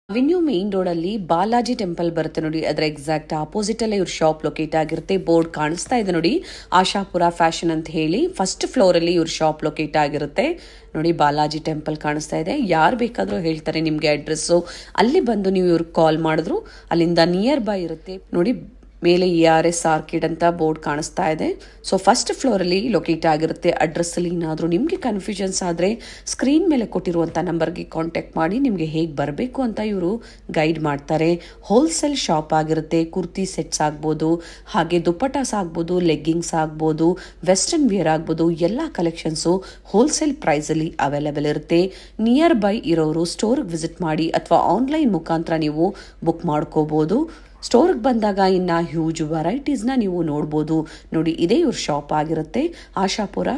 Speaker 3: Avenue main road ಅಲ್ಲಿ ಬಾಲಾಜಿ ಟೆಂಪಲ್ ಬರುತ್ತೆ ನೋಡಿ, ಅದರ ಎಕ್ಸಾಕ್ಟ್ ಆಪೋಸಿಟ್ ಅಲ್ಲೇ ಇವ್ರ ಶಾಪ್ ಲೊಕೇಟ್ ಆಗಿರುತ್ತೆ. ಬೋರ್ಡ್ ಕಾಣಿಸ್ತಾ ಇದೆ ನೋಡಿ, ಆಶಾಪುರ ಫ್ಯಾಷನ್ ಅಂತ ಹೇಳಿ. ಫಸ್ಟ್ ಫ್ಲೋರ್ ಅಲ್ಲಿ ಇವ್ರ ಶಾಪ್ ಲೊಕೇಟ್ ಆಗಿರುತ್ತೆ ನೋಡಿ. ಬಾಲಾಜಿ ಟೆಂಪಲ್ ಕಾಣಿಸ್ತಾ ಇದೆ. ಯಾರು ಬೇಕಾದ್ರೂ ಹೇಳ್ತಾರೆ ನಿಮ್ಗೆ ಅಡ್ರೆಸ್ಸು. ಅಲ್ಲಿ ಬಂದು ನೀವು ಇವ್ರಿಗೆ ಕಾಲ್ ಮಾಡಿದ್ರು ಅಲ್ಲಿಂದ ನಿಯರ್ ಬೈ ಇರುತ್ತೆ ನೋಡಿ. ಮೇಲೆ ERS ಆರ್ಕಿಡ್ ಅಂತ ಬೋರ್ಡ್ ಕಾಣಿಸ್ತಾ ಇದೆ. ಸೊ ಫಸ್ಟ್ ಫ್ಲೋರಲ್ಲಿ ಲೊಕೇಟ್ ಆಗಿರುತ್ತೆ. ಅಡ್ರೆಸ್ಸಲ್ಲಿ ಏನಾದರೂ ನಿಮಗೆ ಕನ್ಫ್ಯೂಷನ್ಸ್ ಆದರೆ ಸ್ಕ್ರೀನ್ ಮೇಲೆ ಕೊಟ್ಟಿರುವಂಥ ನಂಬರ್ಗೆ ಕಾಂಟ್ಯಾಕ್ಟ್ ಮಾಡಿ ನಿಮಗೆ ಹೇಗೆ ಬರಬೇಕು ಅಂತ ಇವರು ಗೈಡ್ ಮಾಡ್ತಾರೆ. ಹೋಲ್ಸೇಲ್ ಶಾಪ್ ಆಗಿರುತ್ತೆ. ಕುರ್ತಿ ಸೆಟ್ಸ್ ಆಗ್ಬೋದು, ಹಾಗೆ ದುಪ್ಪಟಾಸ್ ಆಗ್ಬೋದು, ಲೆಗ್ಗಿಂಗ್ಸ್ ಆಗ್ಬೋದು, ವೆಸ್ಟರ್ನ್ ವೇರ್ ಆಗ್ಬೋದು, ಎಲ್ಲ ಕಲೆಕ್ಷನ್ಸು ಹೋಲ್ಸೇಲ್ ಪ್ರೈಸಲ್ಲಿ ಅವೈಲೇಬಲ್ ಇರುತ್ತೆ. ನಿಯರ್ ಬೈ ಇರೋರು ಸ್ಟೋರ್ಗೆ ವಿಸಿಟ್ ಮಾಡಿ ಅಥವಾ ಆನ್ಲೈನ್ ಮುಖಾಂತರ ನೀವು ಬುಕ್ ಮಾಡ್ಕೋಬೋದು. ಸ್ಟೋರ್ಗೆ ಬಂದಾಗ ಇನ್ನು ಹ್ಯೂಜ್ ವೆರೈಟೀಸ್ನ ನೀವು ನೋಡ್ಬೋದು ನೋಡಿ. ಇದೇ ಇವ್ರ ಶಾಪ್ ಆಗಿರುತ್ತೆ, ಆಶಾಪುರ